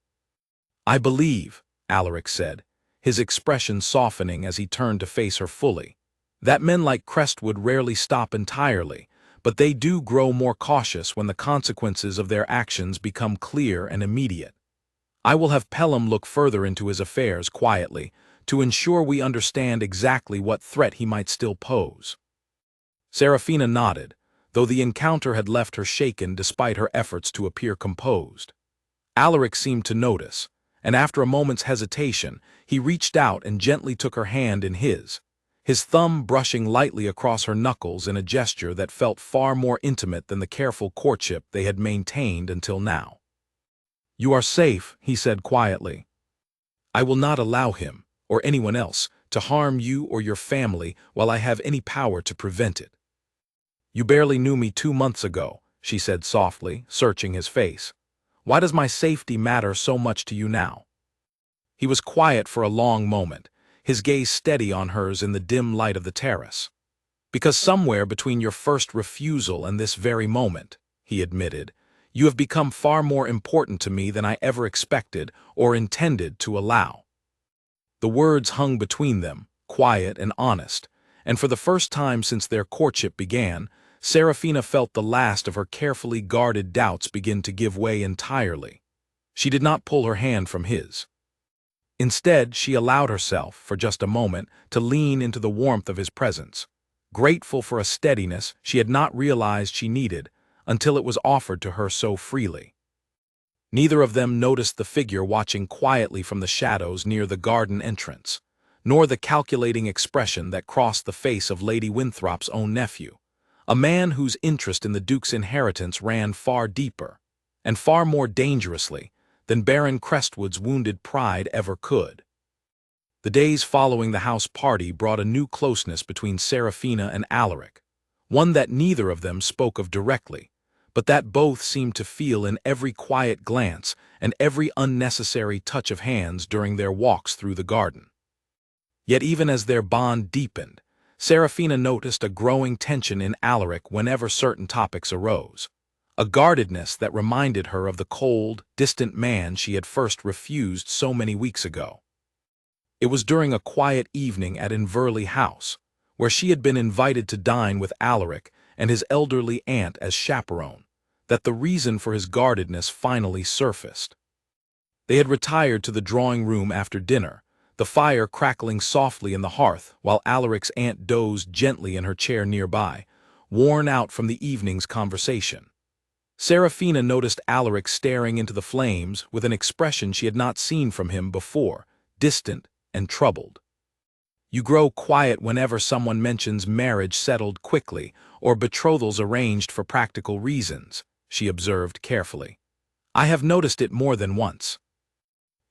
I believe, Alaric said, his expression softening as he turned to face her fully, that men like Crestwood rarely stop entirely, but they do grow more cautious when the consequences of their actions become clear and immediate. I will have Pelham look further into his affairs quietly, to ensure we understand exactly what threat he might still pose. Serafina nodded, though the encounter had left her shaken despite her efforts to appear composed. Alaric seemed to notice, and after a moment's hesitation, he reached out and gently took her hand in his thumb brushing lightly across her knuckles in a gesture that felt far more intimate than the careful courtship they had maintained until now. You are safe, he said quietly. I will not allow him, or anyone else, to harm you or your family while I have any power to prevent it. You barely knew me 2 months ago, she said softly, searching his face. Why does my safety matter so much to you now? He was quiet for a long moment, his gaze steady on hers in the dim light of the terrace. Because somewhere between your first refusal and this very moment, he admitted, you have become far more important to me than I ever expected or intended to allow. The words hung between them, quiet and honest, and for the first time since their courtship began, Serafina felt the last of her carefully guarded doubts begin to give way entirely. She did not pull her hand from his. Instead, she allowed herself, for just a moment, to lean into the warmth of his presence, grateful for a steadiness she had not realized she needed until it was offered to her so freely. Neither of them noticed the figure watching quietly from the shadows near the garden entrance, nor the calculating expression that crossed the face of Lady Winthrop's own nephew, a man whose interest in the Duke's inheritance ran far deeper, and far more dangerously, than Baron Crestwood's wounded pride ever could. The days following the house party brought a new closeness between Serafina and Alaric, one that neither of them spoke of directly, but that both seemed to feel in every quiet glance and every unnecessary touch of hands during their walks through the garden. Yet even as their bond deepened, Serafina noticed a growing tension in Alaric whenever certain topics arose, a guardedness that reminded her of the cold, distant man she had first refused so many weeks ago. It was during a quiet evening at Inverleigh house, where she had been invited to dine with Alaric and his elderly aunt as chaperone, that the reason for his guardedness finally surfaced. They had retired to the drawing room after dinner, the fire crackling softly in the hearth while Alaric's aunt dozed gently in her chair nearby, worn out from the evening's conversation. Serafina noticed Alaric staring into the flames with an expression she had not seen from him before, distant and troubled. "You grow quiet whenever someone mentions marriage settled quickly or betrothals arranged for practical reasons," she observed carefully. "I have noticed it more than once."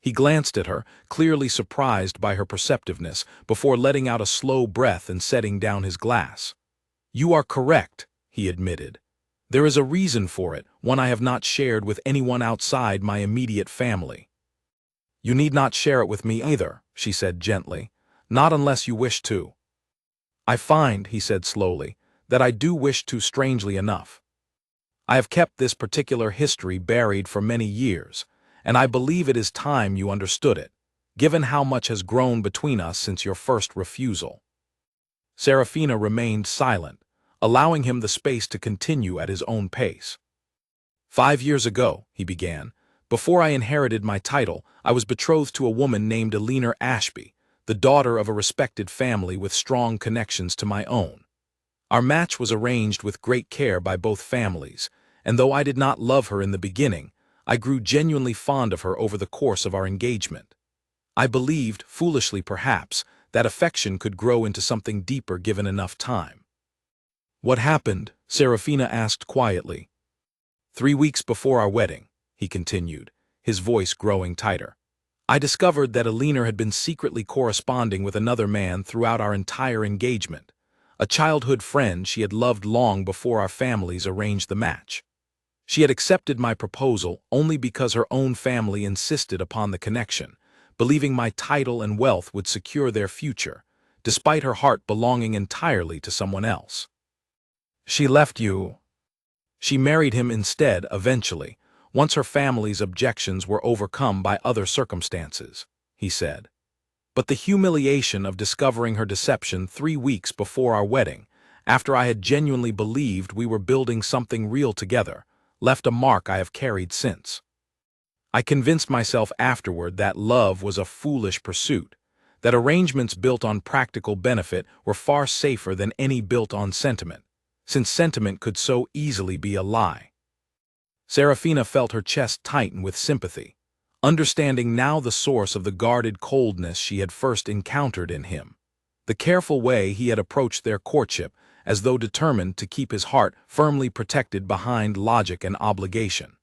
He glanced at her, clearly surprised by her perceptiveness, before letting out a slow breath and setting down his glass. "You are correct," he admitted. "There is a reason for it, one I have not shared with anyone outside my immediate family." "You need not share it with me either," she said gently. "Not unless you wish to." "I find," he said slowly, "that I do wish to, strangely enough. I have kept this particular history buried for many years, and I believe it is time you understood it, given how much has grown between us since your first refusal." Serafina remained silent, allowing him the space to continue at his own pace. "5 years ago," he began, "before I inherited my title, I was betrothed to a woman named Inverleigh Ashby, the daughter of a respected family with strong connections to my own. Our match was arranged with great care by both families, and though I did not love her in the beginning, I grew genuinely fond of her over the course of our engagement. I believed, foolishly perhaps, that affection could grow into something deeper given enough time." "What happened?" Serafina asked quietly. "3 weeks before our wedding," he continued, his voice growing tighter, "I discovered that Inverleigh had been secretly corresponding with another man throughout our entire engagement, a childhood friend she had loved long before our families arranged the match. She had accepted my proposal only because her own family insisted upon the connection, believing my title and wealth would secure their future, despite her heart belonging entirely to someone else. She left you. She married him instead, eventually, once her family's objections were overcome by other circumstances," he said. "But the humiliation of discovering her deception 3 weeks before our wedding, after I had genuinely believed we were building something real together, left a mark I have carried since. I convinced myself afterward that love was a foolish pursuit, that arrangements built on practical benefit were far safer than any built on sentiment, since sentiment could so easily be a lie." Serafina felt her chest tighten with sympathy, understanding now the source of the guarded coldness she had first encountered in him, the careful way he had approached their courtship, as though determined to keep his heart firmly protected behind logic and obligation.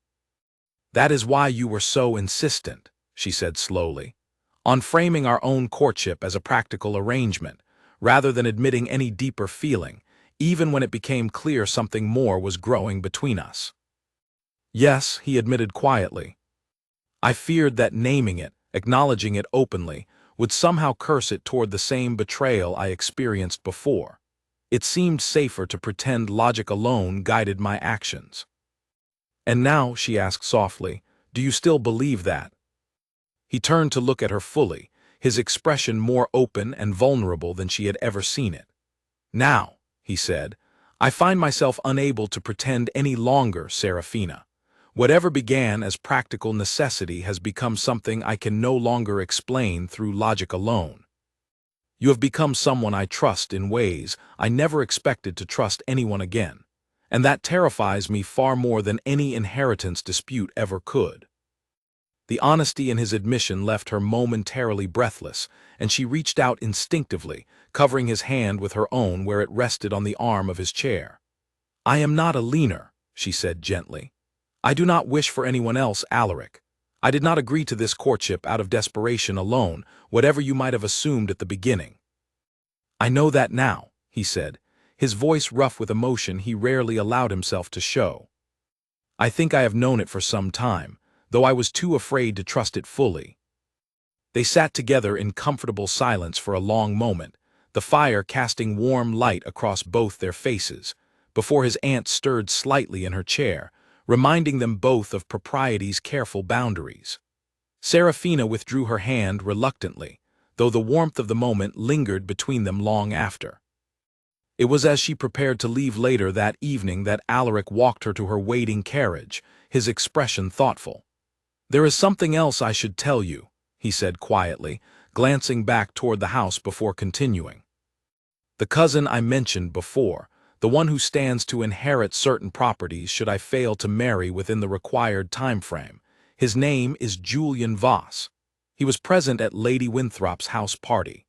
"That is why you were so insistent," she said slowly, "on framing our own courtship as a practical arrangement, rather than admitting any deeper feeling, even when it became clear something more was growing between us." "Yes," he admitted quietly. "I feared that naming it, acknowledging it openly, would somehow curse it toward the same betrayal I experienced before. It seemed safer to pretend logic alone guided my actions." "And now," she asked softly, "do you still believe that?" He turned to look at her fully, his expression more open and vulnerable than she had ever seen it. "Now," he said, "I find myself unable to pretend any longer, Serafina. Whatever began as practical necessity has become something I can no longer explain through logic alone. You have become someone I trust in ways I never expected to trust anyone again, and that terrifies me far more than any inheritance dispute ever could." The honesty in his admission left her momentarily breathless, and she reached out instinctively, covering his hand with her own where it rested on the arm of his chair. "I am not a leaner," she said gently. "I do not wish for anyone else, Alaric. I did not agree to this courtship out of desperation alone, whatever you might have assumed at the beginning. I know that now, he said, his voice rough with emotion he rarely allowed himself to show. I think I have known it for some time, though I was too afraid to trust it fully. They sat together in comfortable silence for a long moment, the fire casting warm light across both their faces, before his aunt stirred slightly in her chair, reminding them both of propriety's careful boundaries. Serafina withdrew her hand reluctantly, though the warmth of the moment lingered between them long after. It was as she prepared to leave later that evening that Alaric walked her to her waiting carriage, his expression thoughtful. "There is something else I should tell you," he said quietly, glancing back toward the house before continuing. "The cousin I mentioned before, the one who stands to inherit certain properties should I fail to marry within the required time frame, his name is Julian Voss. He was present at Lady Winthrop's house party."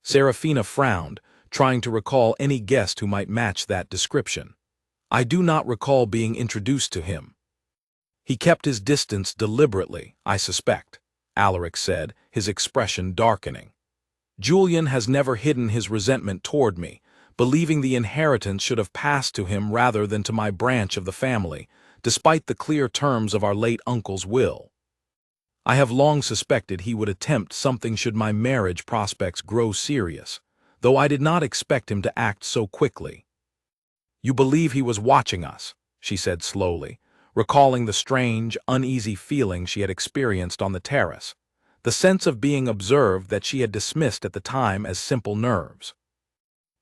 Serafina frowned, trying to recall any guest who might match that description. "I do not recall being introduced to him." "He kept his distance deliberately, I suspect," Alaric said, his expression darkening. "Julian has never hidden his resentment toward me, believing the inheritance should have passed to him rather than to my branch of the family, despite the clear terms of our late uncle's will. I have long suspected he would attempt something should my marriage prospects grow serious, though I did not expect him to act so quickly." "You believe he was watching us," she said slowly, recalling the strange, uneasy feeling she had experienced on the terrace, the sense of being observed that she had dismissed at the time as simple nerves.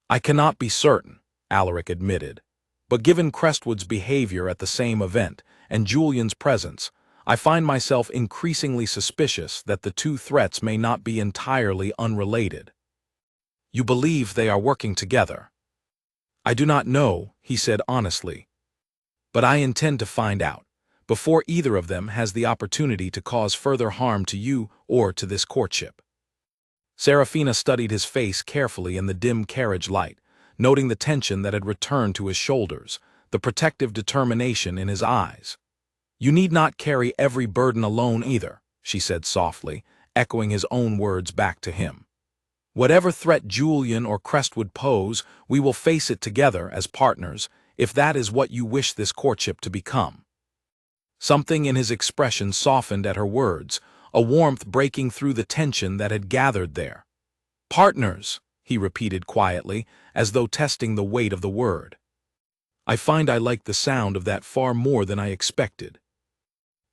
"I cannot be certain," Alaric admitted, "but given Crestwood's behavior at the same event, and Julian's presence, I find myself increasingly suspicious that the two threats may not be entirely unrelated." "You believe they are working together?" "I do not know," he said honestly, "but I intend to find out, before either of them has the opportunity to cause further harm to you or to this courtship." Serafina studied his face carefully in the dim carriage light, noting the tension that had returned to his shoulders, the protective determination in his eyes. "You need not carry every burden alone either," she said softly, echoing his own words back to him. "Whatever threat Julian or Crestwood pose, we will face it together as partners, if that is what you wish this courtship to become." Something in his expression softened at her words, a warmth breaking through the tension that had gathered there. "Partners," he repeated quietly, as though testing the weight of the word. "I find I like the sound of that far more than I expected."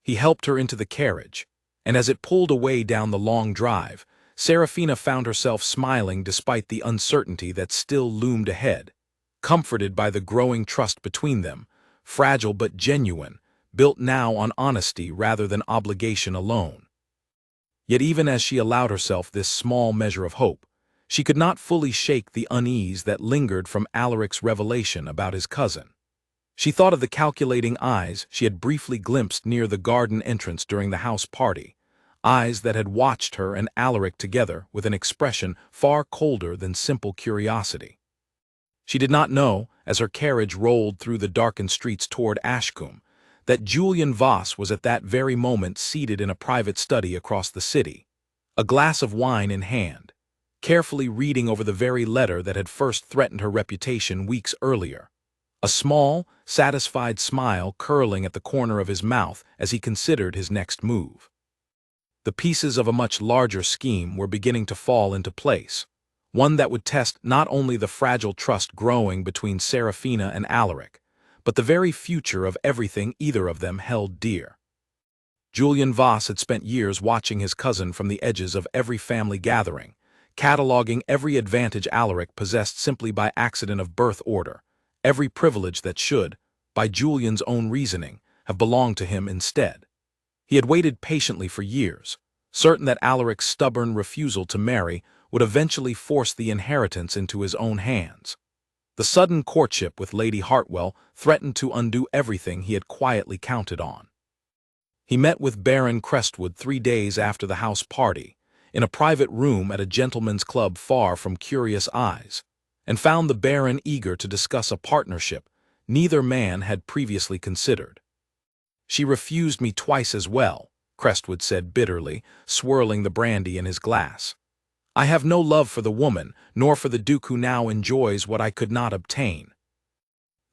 He helped her into the carriage, and as it pulled away down the long drive, Serafina found herself smiling despite the uncertainty that still loomed ahead, comforted by the growing trust between them, fragile but genuine, built now on honesty rather than obligation alone. Yet even as she allowed herself this small measure of hope, she could not fully shake the unease that lingered from Alaric's revelation about his cousin. She thought of the calculating eyes she had briefly glimpsed near the garden entrance during the house party, eyes that had watched her and Alaric together with an expression far colder than simple curiosity. She did not know, as her carriage rolled through the darkened streets toward Ashcombe, that Julian Voss was at that very moment seated in a private study across the city, a glass of wine in hand, carefully reading over the very letter that had first threatened her reputation weeks earlier, a small, satisfied smile curling at the corner of his mouth as he considered his next move. The pieces of a much larger scheme were beginning to fall into place, one that would test not only the fragile trust growing between Serafina and Alaric, but the very future of everything either of them held dear. Julian Voss had spent years watching his cousin from the edges of every family gathering, cataloging every advantage Alaric possessed simply by accident of birth order, every privilege that should, by Julian's own reasoning, have belonged to him instead. He had waited patiently for years, certain that Alaric's stubborn refusal to marry would eventually force the inheritance into his own hands. The sudden courtship with Lady Hartwell threatened to undo everything he had quietly counted on. He met with Baron Crestwood 3 days after the house party, in a private room at a gentleman's club far from curious eyes, and found the Baron eager to discuss a partnership neither man had previously considered. "She refused me twice as well," Crestwood said bitterly, swirling the brandy in his glass. I have no love for the woman, nor for the Duke who now enjoys what I could not obtain.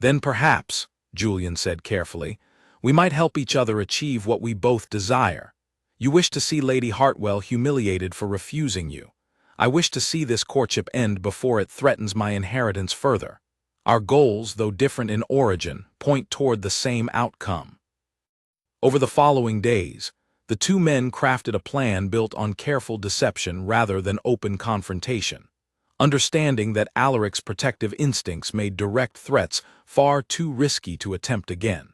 Then perhaps, Julian said carefully, we might help each other achieve what we both desire. You wish to see Lady Hartwell humiliated for refusing you. I wish to see this courtship end before it threatens my inheritance further. Our goals, though different in origin, point toward the same outcome. Over the following days, the two men crafted a plan built on careful deception rather than open confrontation, understanding that Alaric's protective instincts made direct threats far too risky to attempt again.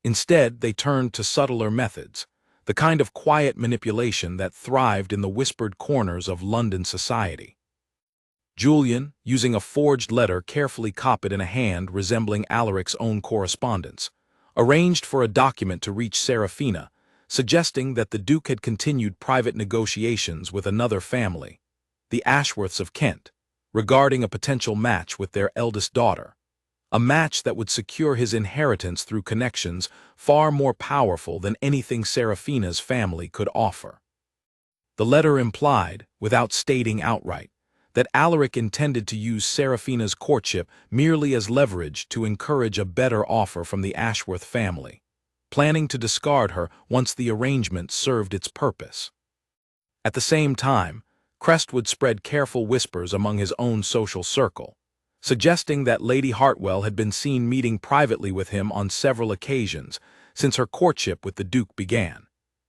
Instead, they turned to subtler methods, the kind of quiet manipulation that thrived in the whispered corners of London society. Julian, using a forged letter carefully copied in a hand resembling Alaric's own correspondence, arranged for a document to reach Serafina, suggesting that the Duke had continued private negotiations with another family, the Ashworths of Kent, regarding a potential match with their eldest daughter, a match that would secure his inheritance through connections far more powerful than anything Serafina's family could offer. The letter implied, without stating outright, that Alaric intended to use Serafina's courtship merely as leverage to encourage a better offer from the Ashworth family, planning to discard her once the arrangement served its purpose. At the same time, Crestwood spread careful whispers among his own social circle, suggesting that Lady Hartwell had been seen meeting privately with him on several occasions since her courtship with the Duke began,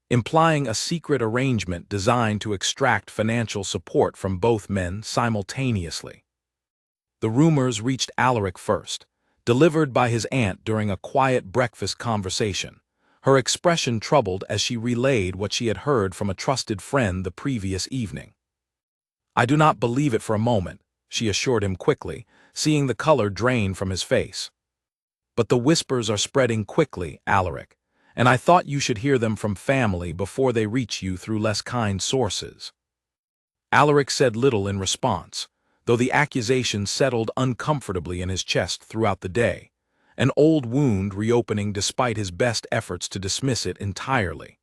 implying a secret arrangement designed to extract financial support from both men simultaneously. The rumors reached Alaric first, delivered by his aunt during a quiet breakfast conversation, her expression troubled as she relayed what she had heard from a trusted friend the previous evening. I do not believe it for a moment, she assured him quickly, seeing the color drain from his face. But the whispers are spreading quickly, Alaric, and I thought you should hear them from family before they reach you through less kind sources. Alaric said little in response, though the accusation settled uncomfortably in his chest throughout the day, an old wound reopening despite his best efforts to dismiss it entirely.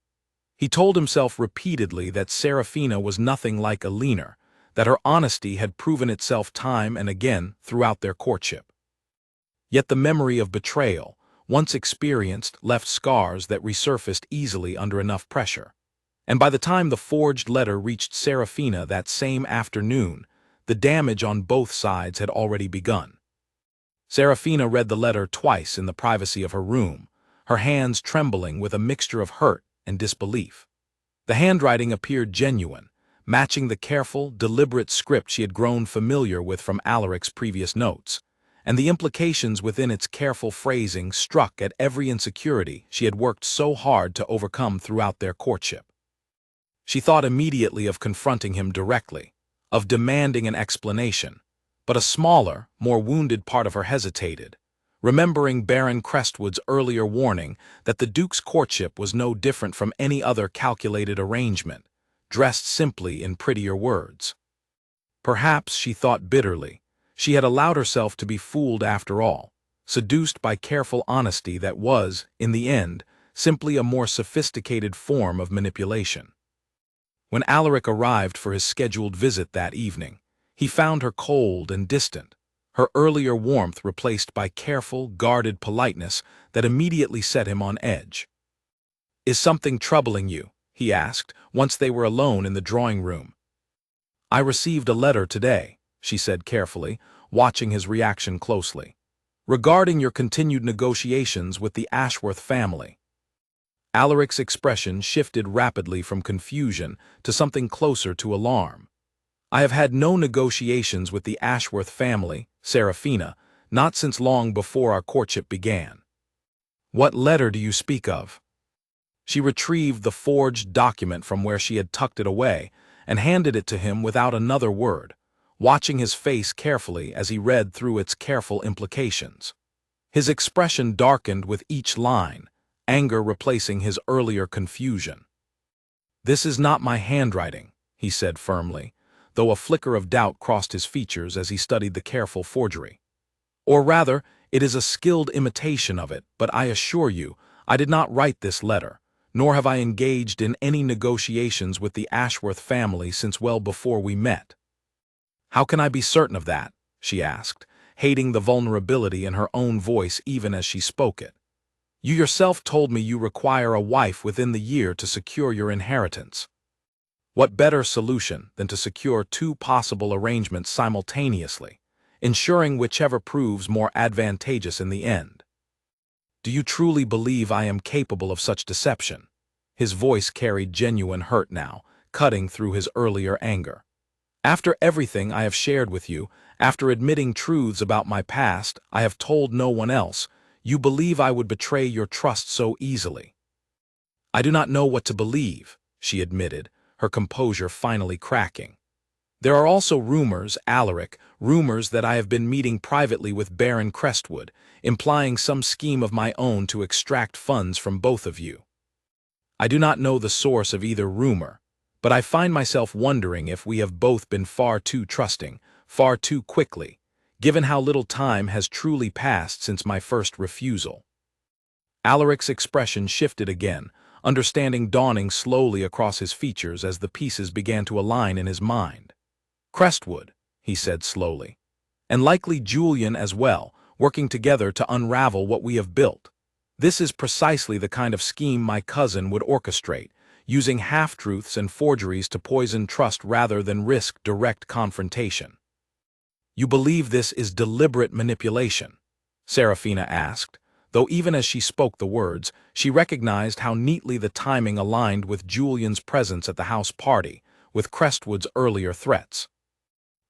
He told himself repeatedly that Serafina was nothing like Alina, that her honesty had proven itself time and again throughout their courtship. Yet the memory of betrayal, once experienced, left scars that resurfaced easily under enough pressure. And by the time the forged letter reached Serafina that same afternoon, the damage on both sides had already begun. Serafina read the letter twice in the privacy of her room, her hands trembling with a mixture of hurt and disbelief. The handwriting appeared genuine, matching the careful, deliberate script she had grown familiar with from Alaric's previous notes, and the implications within its careful phrasing struck at every insecurity she had worked so hard to overcome throughout their courtship. She thought immediately of confronting him directly, of demanding an explanation, but a smaller, more wounded part of her hesitated, remembering Baron Crestwood's earlier warning that the Duke's courtship was no different from any other calculated arrangement, dressed simply in prettier words. Perhaps, she thought bitterly, she had allowed herself to be fooled after all, seduced by careful honesty that was, in the end, simply a more sophisticated form of manipulation. When Alaric arrived for his scheduled visit that evening, he found her cold and distant, her earlier warmth replaced by careful, guarded politeness that immediately set him on edge. "Is something troubling you?" he asked, once they were alone in the drawing room. "I received a letter today," she said carefully, watching his reaction closely, "regarding your continued negotiations with the Ashworth family." Alaric's expression shifted rapidly from confusion to something closer to alarm. "I have had no negotiations with the Ashworth family, Serafina, not since long before our courtship began." "What letter do you speak of?" She retrieved the forged document from where she had tucked it away and handed it to him without another word, watching his face carefully as he read through its careful implications. His expression darkened with each line, anger replacing his earlier confusion. "This is not my handwriting," he said firmly, though a flicker of doubt crossed his features as he studied the careful forgery. "Or rather, it is a skilled imitation of it, but I assure you, I did not write this letter, nor have I engaged in any negotiations with the Ashworth family since well before we met." "How can I be certain of that?" she asked, hating the vulnerability in her own voice even as she spoke it. "You yourself told me you require a wife within the year to secure your inheritance. What better solution than to secure two possible arrangements simultaneously, ensuring whichever proves more advantageous in the end? Do you truly believe I am capable of such deception?" His voice carried genuine hurt now, cutting through his earlier anger. "After everything I have shared with you, after admitting truths about my past I have told no one else, you believe I would betray your trust so easily?" "I do not know what to believe," she admitted, her composure finally cracking. "There are also rumors, Alaric, rumors that I have been meeting privately with Baron Crestwood, implying some scheme of my own to extract funds from both of you. I do not know the source of either rumor, but I find myself wondering if we have both been far too trusting, far too quickly, given how little time has truly passed since my first refusal." Alaric's expression shifted again, understanding dawning slowly across his features as the pieces began to align in his mind. "Crestwood," he said slowly, "and likely Julian as well, working together to unravel what we have built. This is precisely the kind of scheme my cousin would orchestrate, using half-truths and forgeries to poison trust rather than risk direct confrontation." "You believe this is deliberate manipulation?" Serafina asked, though even as she spoke the words, she recognized how neatly the timing aligned with Julian's presence at the house party, with Crestwood's earlier threats.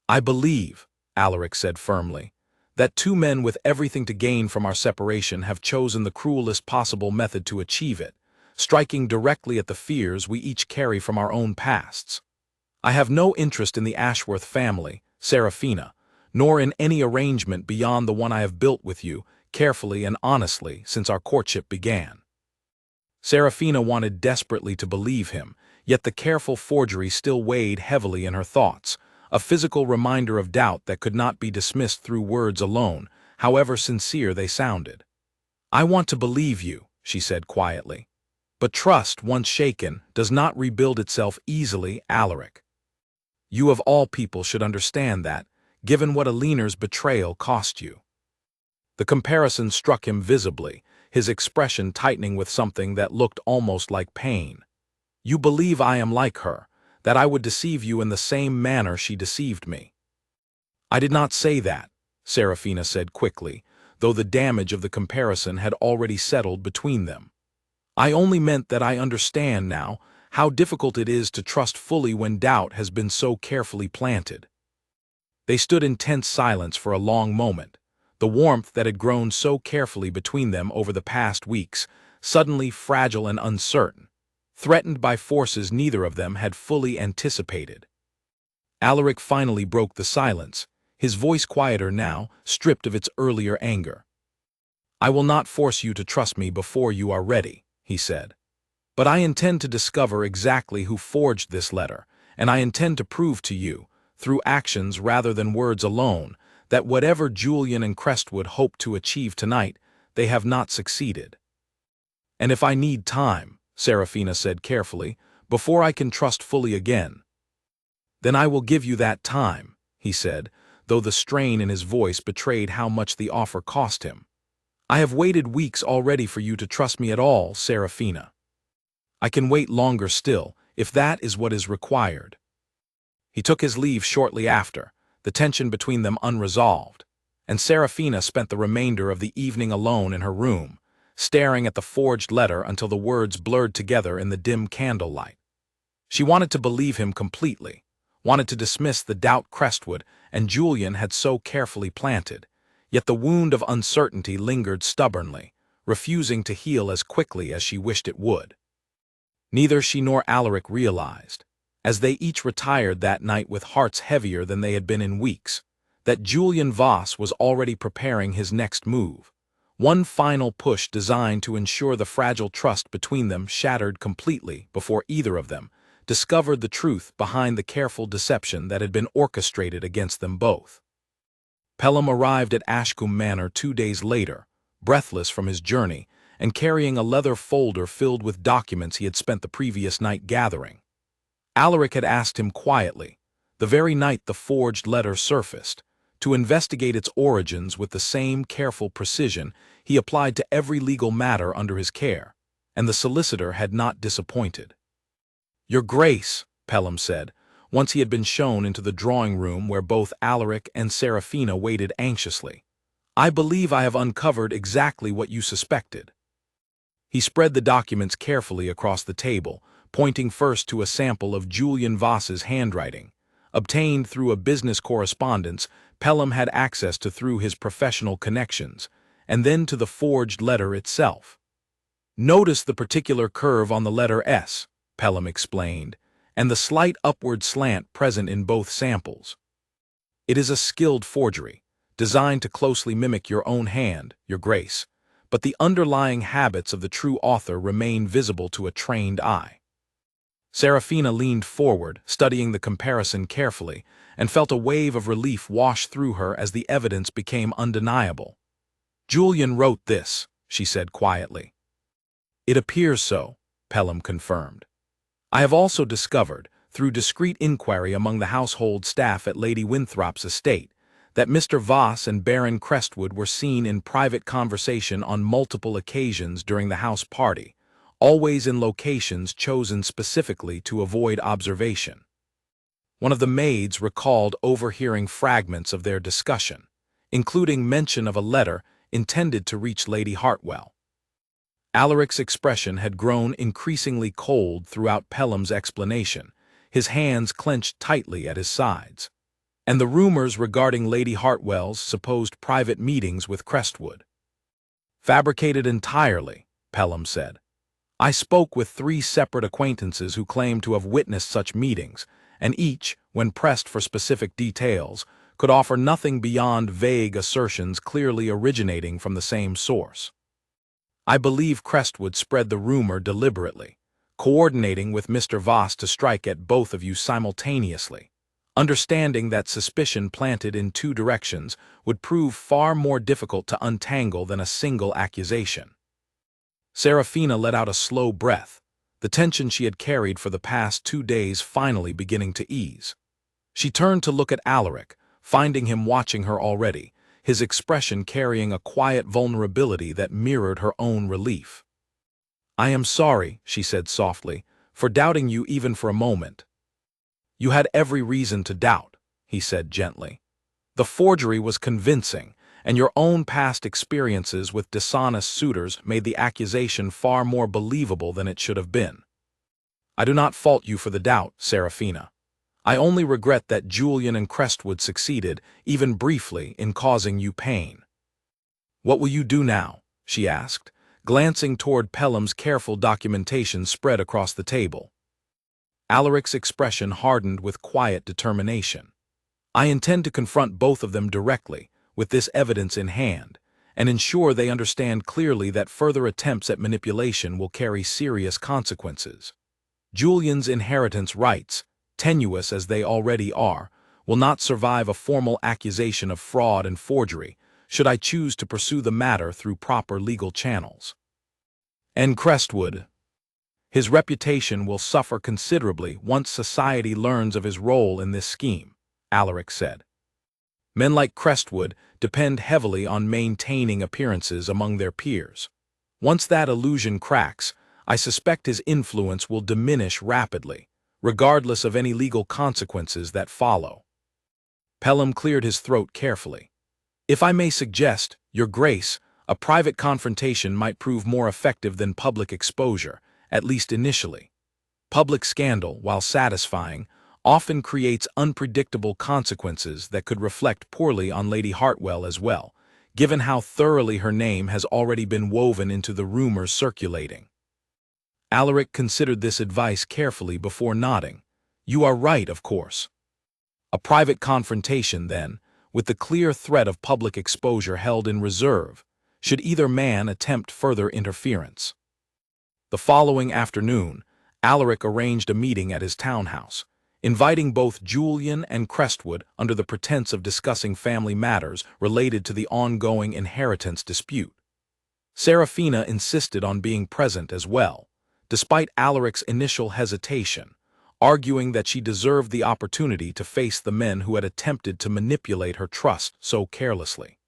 "I believe," Alaric said firmly, "that two men with everything to gain from our separation have chosen the cruelest possible method to achieve it, striking directly at the fears we each carry from our own pasts. I have no interest in the Ashworth family, Serafina, nor in any arrangement beyond the one I have built with you, carefully and honestly, since our courtship began." Serafina wanted desperately to believe him, yet the careful forgery still weighed heavily in her thoughts, a physical reminder of doubt that could not be dismissed through words alone, however sincere they sounded. "I want to believe you," she said quietly. "But trust, once shaken, does not rebuild itself easily, Alaric. You of all people should understand that, given what Aline's betrayal cost you." The comparison struck him visibly, his expression tightening with something that looked almost like pain. "You believe I am like her, that I would deceive you in the same manner she deceived me." "I did not say that," Serafina said quickly, though the damage of the comparison had already settled between them. "I only meant that I understand now how difficult it is to trust fully when doubt has been so carefully planted." They stood in tense silence for a long moment, the warmth that had grown so carefully between them over the past weeks, suddenly fragile and uncertain, threatened by forces neither of them had fully anticipated. Alaric finally broke the silence, his voice quieter now, stripped of its earlier anger. "I will not force you to trust me before you are ready," he said. "But I intend to discover exactly who forged this letter, and I intend to prove to you, through actions rather than words alone, that whatever Julian and Crestwood hoped to achieve tonight, they have not succeeded. And if I need time," Serafina said carefully, "before I can trust fully again." "Then I will give you that time," he said, though the strain in his voice betrayed how much the offer cost him. "I have waited weeks already for you to trust me at all, Serafina. I can wait longer still, if that is what is required." He took his leave shortly after, the tension between them unresolved, and Serafina spent the remainder of the evening alone in her room, staring at the forged letter until the words blurred together in the dim candlelight. She wanted to believe him completely, wanted to dismiss the doubt Crestwood and Julian had so carefully planted, yet the wound of uncertainty lingered stubbornly, refusing to heal as quickly as she wished it would. Neither she nor Alaric realized, as they each retired that night with hearts heavier than they had been in weeks, that Julian Voss was already preparing his next move, one final push designed to ensure the fragile trust between them shattered completely before either of them discovered the truth behind the careful deception that had been orchestrated against them both. Pelham arrived at Ashcombe Manor 2 days later, breathless from his journey, and carrying a leather folder filled with documents he had spent the previous night gathering. Alaric had asked him quietly, the very night the forged letter surfaced, to investigate its origins with the same careful precision he applied to every legal matter under his care, and the solicitor had not disappointed. "Your Grace," Pelham said, once he had been shown into the drawing-room where both Alaric and Seraphina waited anxiously, "I believe I have uncovered exactly what you suspected." He spread the documents carefully across the table, pointing first to a sample of Julian Voss's handwriting, obtained through a business correspondence Pelham had access to through his professional connections, and then to the forged letter itself. "Notice the particular curve on the letter S," Pelham explained, "and the slight upward slant present in both samples. It is a skilled forgery, designed to closely mimic your own hand, Your Grace, but the underlying habits of the true author remain visible to a trained eye." Seraphina leaned forward, studying the comparison carefully, and felt a wave of relief wash through her as the evidence became undeniable. "Julian wrote this," she said quietly. "It appears so," Pelham confirmed. "I have also discovered, through discreet inquiry among the household staff at Lady Winthrop's estate, that Mr. Voss and Baron Crestwood were seen in private conversation on multiple occasions during the house party, always in locations chosen specifically to avoid observation. One of the maids recalled overhearing fragments of their discussion, including mention of a letter intended to reach Lady Hartwell." Alaric's expression had grown increasingly cold throughout Pelham's explanation, his hands clenched tightly at his sides. "And the rumors regarding Lady Hartwell's supposed private meetings with Crestwood." "Fabricated entirely," Pelham said. "I spoke with 3 separate acquaintances who claimed to have witnessed such meetings, and each, when pressed for specific details, could offer nothing beyond vague assertions clearly originating from the same source. I believe Crestwood spread the rumor deliberately, coordinating with Mr. Voss to strike at both of you simultaneously, understanding that suspicion planted in 2 directions would prove far more difficult to untangle than a single accusation." Seraphina let out a slow breath, the tension she had carried for the past 2 days finally beginning to ease. She turned to look at Alaric, finding him watching her already, his expression carrying a quiet vulnerability that mirrored her own relief. "I am sorry," she said softly, "for doubting you even for a moment." "You had every reason to doubt," he said gently. "The forgery was convincing, and your own past experiences with dishonest suitors made the accusation far more believable than it should have been. I do not fault you for the doubt, Seraphina. I only regret that Julian and Crestwood succeeded, even briefly, in causing you pain." "What will you do now?" she asked, glancing toward Pelham's careful documentation spread across the table. Alaric's expression hardened with quiet determination. "I intend to confront both of them directly, with this evidence in hand, and ensure they understand clearly that further attempts at manipulation will carry serious consequences. Julian's inheritance rights, tenuous as they already are, will not survive a formal accusation of fraud and forgery, should I choose to pursue the matter through proper legal channels. And Crestwood, his reputation will suffer considerably once society learns of his role in this scheme," Alaric said. "Men like Crestwood depend heavily on maintaining appearances among their peers. Once that illusion cracks, I suspect his influence will diminish rapidly, regardless of any legal consequences that follow." Pelham cleared his throat carefully. "If I may suggest, Your Grace, a private confrontation might prove more effective than public exposure, at least initially. Public scandal, while satisfying, often creates unpredictable consequences that could reflect poorly on Lady Hartwell as well, given how thoroughly her name has already been woven into the rumors circulating." Alaric considered this advice carefully before nodding. "You are right, of course. A private confrontation, then, with the clear threat of public exposure held in reserve, should either man attempt further interference." The following afternoon, Alaric arranged a meeting at his townhouse, inviting both Julian and Crestwood under the pretense of discussing family matters related to the ongoing inheritance dispute. Serafina insisted on being present as well, despite Alaric's initial hesitation, arguing that she deserved the opportunity to face the men who had attempted to manipulate her trust so carelessly.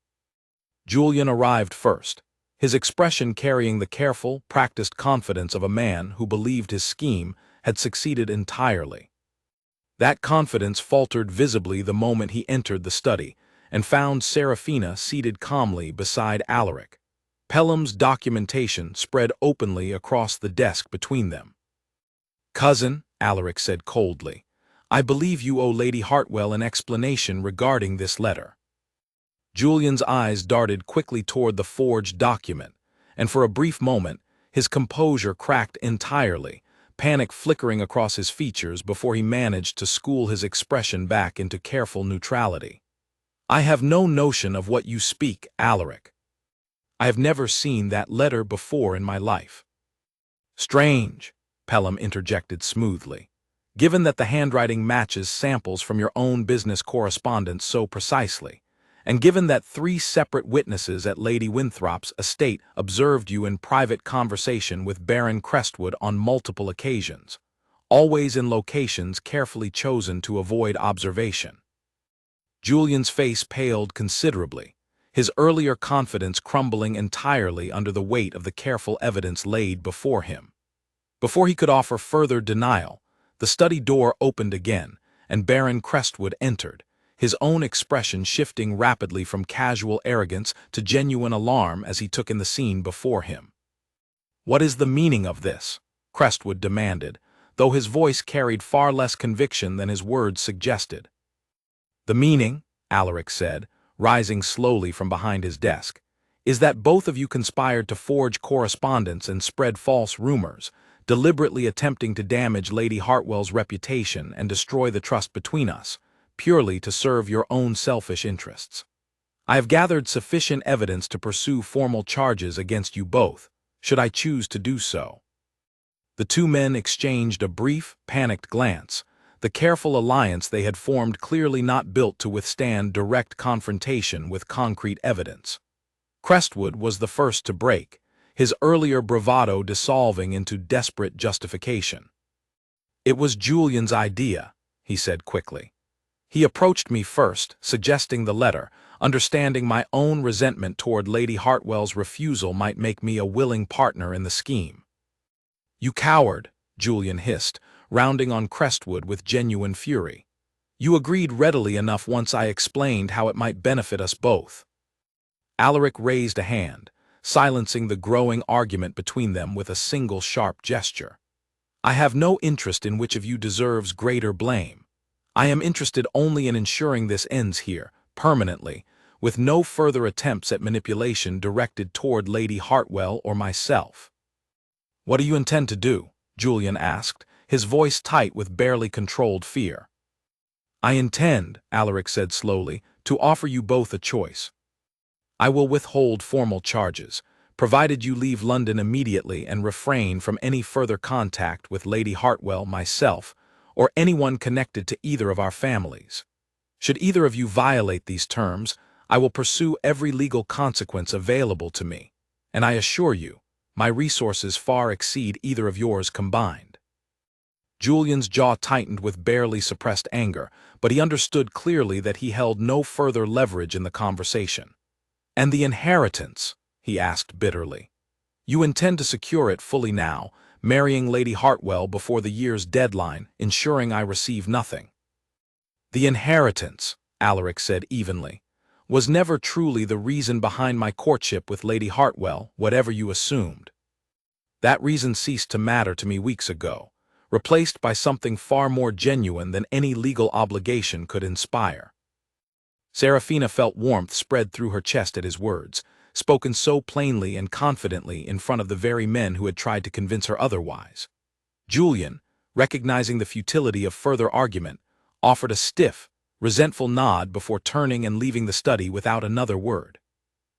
Julian arrived first, his expression carrying the careful, practiced confidence of a man who believed his scheme had succeeded entirely. That confidence faltered visibly the moment he entered the study and found Serafina seated calmly beside Alaric. Pelham's documentation spread openly across the desk between them. "Cousin," Alaric said coldly, "I believe you owe Lady Hartwell an explanation regarding this letter." Julian's eyes darted quickly toward the forged document, and for a brief moment, his composure cracked entirely, panic flickering across his features before he managed to school his expression back into careful neutrality. "I have no notion of what you speak, Alaric. I have never seen that letter before in my life." "Strange," Pelham interjected smoothly, "given that the handwriting matches samples from your own business correspondence so precisely, and given that 3 separate witnesses at Lady Winthrop's estate observed you in private conversation with Baron Crestwood on multiple occasions, always in locations carefully chosen to avoid observation." Julian's face paled considerably, his earlier confidence crumbling entirely under the weight of the careful evidence laid before him. Before he could offer further denial, the study door opened again, and Baron Crestwood entered, his own expression shifting rapidly from casual arrogance to genuine alarm as he took in the scene before him. "What is the meaning of this?" Crestwood demanded, though his voice carried far less conviction than his words suggested. "The meaning," Alaric said, rising slowly from behind his desk, "is that both of you conspired to forge correspondence and spread false rumors, deliberately attempting to damage Lady Hartwell's reputation and destroy the trust between us, purely to serve your own selfish interests. I have gathered sufficient evidence to pursue formal charges against you both, should I choose to do so." The 2 men exchanged a brief, panicked glance, the careful alliance they had formed clearly not built to withstand direct confrontation with concrete evidence. Crestwood was the first to break, his earlier bravado dissolving into desperate justification. "It was Julian's idea," he said quickly. "He approached me first, suggesting the letter, understanding my own resentment toward Lady Hartwell's refusal might make me a willing partner in the scheme." "You coward," Julian hissed, rounding on Crestwood with genuine fury. "You agreed readily enough once I explained how it might benefit us both." Alaric raised a hand, silencing the growing argument between them with a single sharp gesture. "I have no interest in which of you deserves greater blame. I am interested only in ensuring this ends here, permanently, with no further attempts at manipulation directed toward Lady Hartwell or myself." "What do you intend to do?" Julian asked, his voice tight with barely controlled fear. "I intend," Alaric said slowly, "to offer you both a choice. I will withhold formal charges, provided you leave London immediately and refrain from any further contact with Lady Hartwell, myself, or anyone connected to either of our families. Should either of you violate these terms, I will pursue every legal consequence available to me, and I assure you, my resources far exceed either of yours combined." Julian's jaw tightened with barely suppressed anger, but he understood clearly that he held no further leverage in the conversation. "And the inheritance?" he asked bitterly. "You intend to secure it fully now, marrying Lady Hartwell before the year's deadline, ensuring I receive nothing." "The inheritance," Alaric said evenly, "was never truly the reason behind my courtship with Lady Hartwell, whatever you assumed. That reason ceased to matter to me weeks ago, replaced by something far more genuine than any legal obligation could inspire." Serafina felt warmth spread through her chest at his words, spoken so plainly and confidently in front of the very men who had tried to convince her otherwise. Julian, recognizing the futility of further argument, offered a stiff, resentful nod before turning and leaving the study without another word.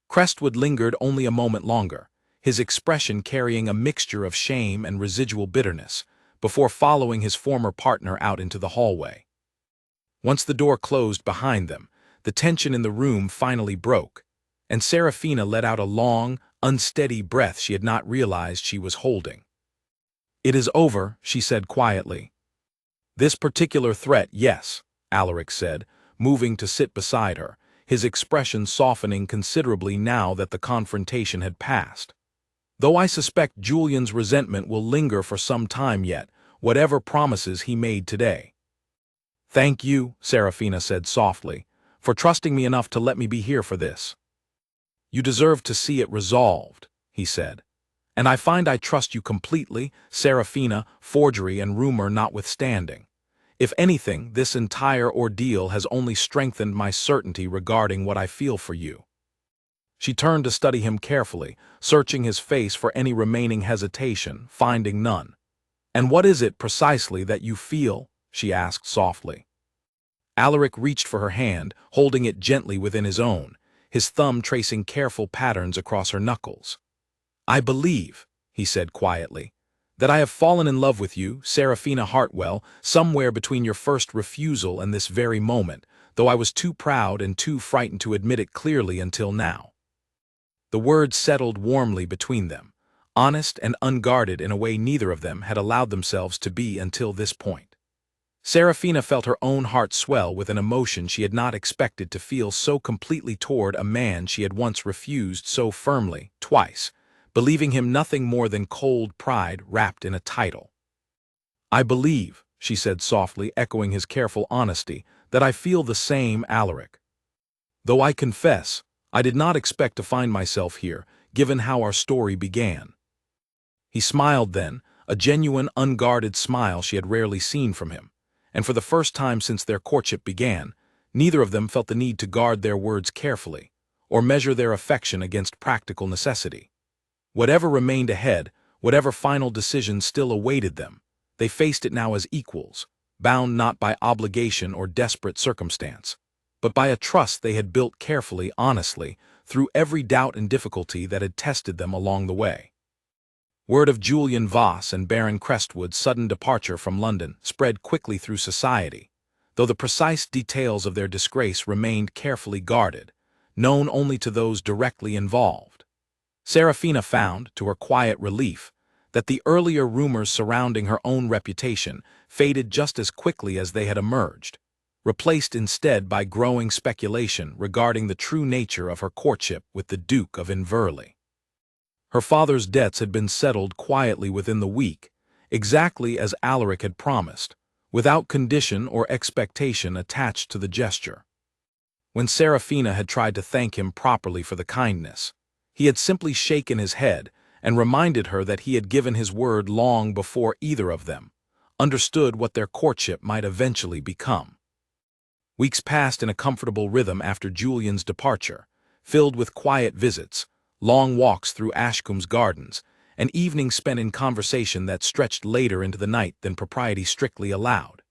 Crestwood lingered only a moment longer, his expression carrying a mixture of shame and residual bitterness, before following his former partner out into the hallway. Once the door closed behind them, the tension in the room finally broke, and Serafina let out a long, unsteady breath she had not realized she was holding. "It is over," she said quietly. "This particular threat, yes," Alaric said, moving to sit beside her, his expression softening considerably now that the confrontation had passed. "Though I suspect Julian's resentment will linger for some time yet, whatever promises he made today." "Thank you," Serafina said softly, "for trusting me enough to let me be here for this." "You deserve to see it resolved," he said. "And I find I trust you completely, Serafina, forgery and rumor notwithstanding. If anything, this entire ordeal has only strengthened my certainty regarding what I feel for you." She turned to study him carefully, searching his face for any remaining hesitation, finding none. "And what is it precisely that you feel?" she asked softly. Alaric reached for her hand, holding it gently within his own, his thumb tracing careful patterns across her knuckles. "I believe," he said quietly, "that I have fallen in love with you, Serafina Hartwell, somewhere between your first refusal and this very moment, though I was too proud and too frightened to admit it clearly until now." The words settled warmly between them, honest and unguarded in a way neither of them had allowed themselves to be until this point. Serafina felt her own heart swell with an emotion she had not expected to feel so completely toward a man she had once refused so firmly, twice, believing him nothing more than cold pride wrapped in a title. "I believe," she said softly, echoing his careful honesty, "that I feel the same, Alaric. Though I confess, I did not expect to find myself here, given how our story began." He smiled then, a genuine, unguarded smile she had rarely seen from him, and for the first time since their courtship began, neither of them felt the need to guard their words carefully, or measure their affection against practical necessity. Whatever remained ahead, whatever final decision still awaited them, they faced it now as equals, bound not by obligation or desperate circumstance, but by a trust they had built carefully, honestly, through every doubt and difficulty that had tested them along the way. Word of Julian Voss and Baron Crestwood's sudden departure from London spread quickly through society, though the precise details of their disgrace remained carefully guarded, known only to those directly involved. Serafina found, to her quiet relief, that the earlier rumors surrounding her own reputation faded just as quickly as they had emerged, replaced instead by growing speculation regarding the true nature of her courtship with the Duke of Inverleigh. Her father's debts had been settled quietly within the week, exactly as Alaric had promised, without condition or expectation attached to the gesture. When Serafina had tried to thank him properly for the kindness, he had simply shaken his head and reminded her that he had given his word long before either of them understood what their courtship might eventually become. Weeks passed in a comfortable rhythm after Julian's departure, filled with quiet visits, long walks through Ashcombe's gardens, and evenings spent in conversation that stretched later into the night than propriety strictly allowed.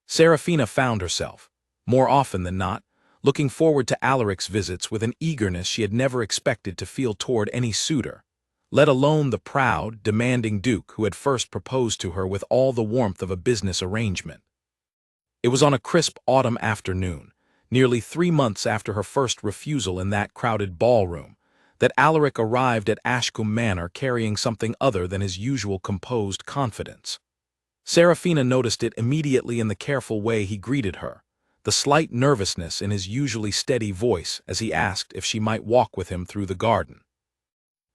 Serafina found herself, more often than not, looking forward to Alaric's visits with an eagerness she had never expected to feel toward any suitor, let alone the proud, demanding Duke who had first proposed to her with all the warmth of a business arrangement. It was on a crisp autumn afternoon, nearly 3 months after her first refusal in that crowded ballroom, that Alaric arrived at Ashcombe Manor carrying something other than his usual composed confidence. Serafina noticed it immediately in the careful way he greeted her, the slight nervousness in his usually steady voice as he asked if she might walk with him through the garden.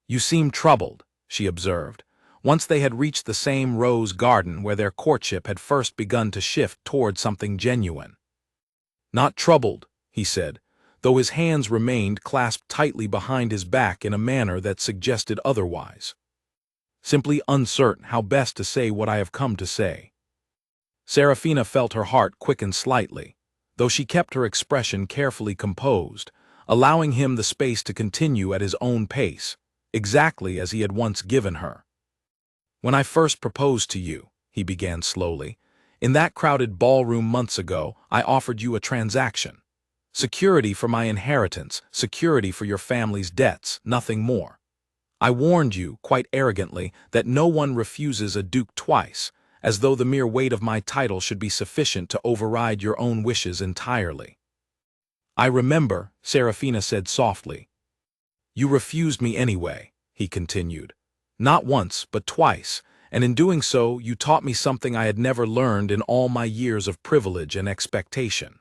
"You seem troubled," she observed, once they had reached the same rose garden where their courtship had first begun to shift toward something genuine. "Not troubled," he said, though his hands remained clasped tightly behind his back in a manner that suggested otherwise. "Simply uncertain how best to say what I have come to say." Serafina felt her heart quicken slightly, though she kept her expression carefully composed, allowing him the space to continue at his own pace, exactly as he had once given her. "When I first proposed to you," he began slowly, "in that crowded ballroom months ago, I offered you a transaction. Security for my inheritance, security for your family's debts, nothing more. I warned you, quite arrogantly, that no one refuses a duke twice, as though the mere weight of my title should be sufficient to override your own wishes entirely." "I remember," Serafina said softly. You refused me anyway, he continued. Not once, but twice, and in doing so you taught me something I had never learned in all my years of privilege and expectation.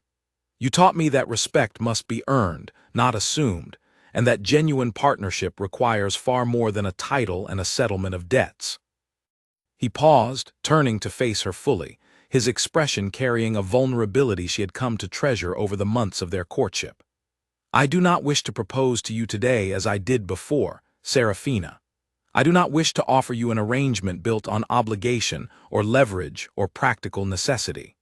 You taught me that respect must be earned, not assumed, and that genuine partnership requires far more than a title and a settlement of debts. He paused, turning to face her fully, his expression carrying a vulnerability she had come to treasure over the months of their courtship. I do not wish to propose to you today as I did before, Serafina. I do not wish to offer you an arrangement built on obligation or leverage or practical necessity.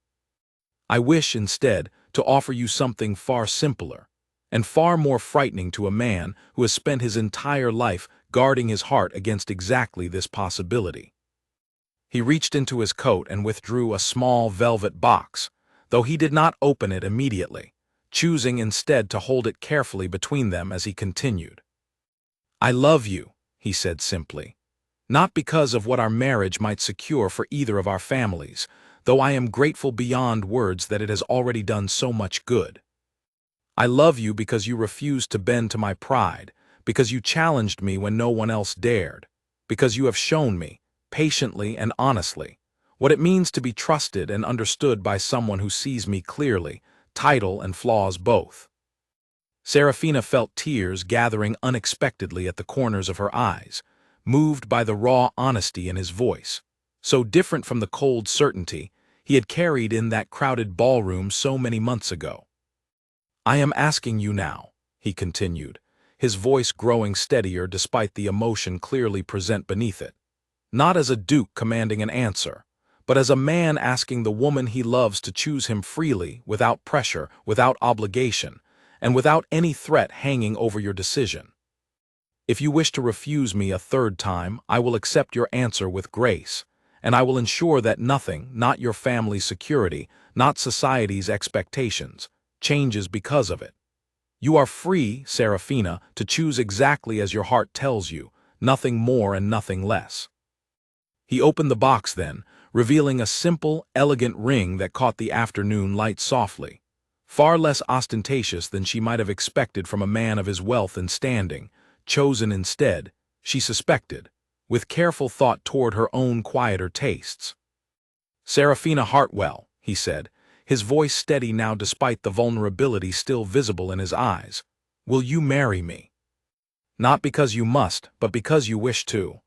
I wish, instead, to offer you something far simpler and far more frightening to a man who has spent his entire life guarding his heart against exactly this possibility. He reached into his coat and withdrew a small velvet box, though he did not open it immediately, choosing instead to hold it carefully between them as he continued. I love you, he said simply, not because of what our marriage might secure for either of our families, though I am grateful beyond words that it has already done so much good. I love you because you refused to bend to my pride, because you challenged me when no one else dared, because you have shown me, patiently and honestly, what it means to be trusted and understood by someone who sees me clearly, title and flaws both. Serafina felt tears gathering unexpectedly at the corners of her eyes, moved by the raw honesty in his voice, so different from the cold certainty he had carried in that crowded ballroom so many months ago. I am asking you now, he continued, his voice growing steadier despite the emotion clearly present beneath it, not as a duke commanding an answer, but as a man asking the woman he loves to choose him freely, without pressure, without obligation, and without any threat hanging over your decision. If you wish to refuse me a third time, I will accept your answer with grace, and I will ensure that nothing, not your family's security, not society's expectations, changes because of it. You are free, Serafina, to choose exactly as your heart tells you, nothing more and nothing less. He opened the box then, revealing a simple, elegant ring that caught the afternoon light softly, far less ostentatious than she might have expected from a man of his wealth and standing, chosen instead, she suspected, with careful thought toward her own quieter tastes. Serafina Hartwell, he said, his voice steady now despite the vulnerability still visible in his eyes, will you marry me? Not because you must, but because you wish to.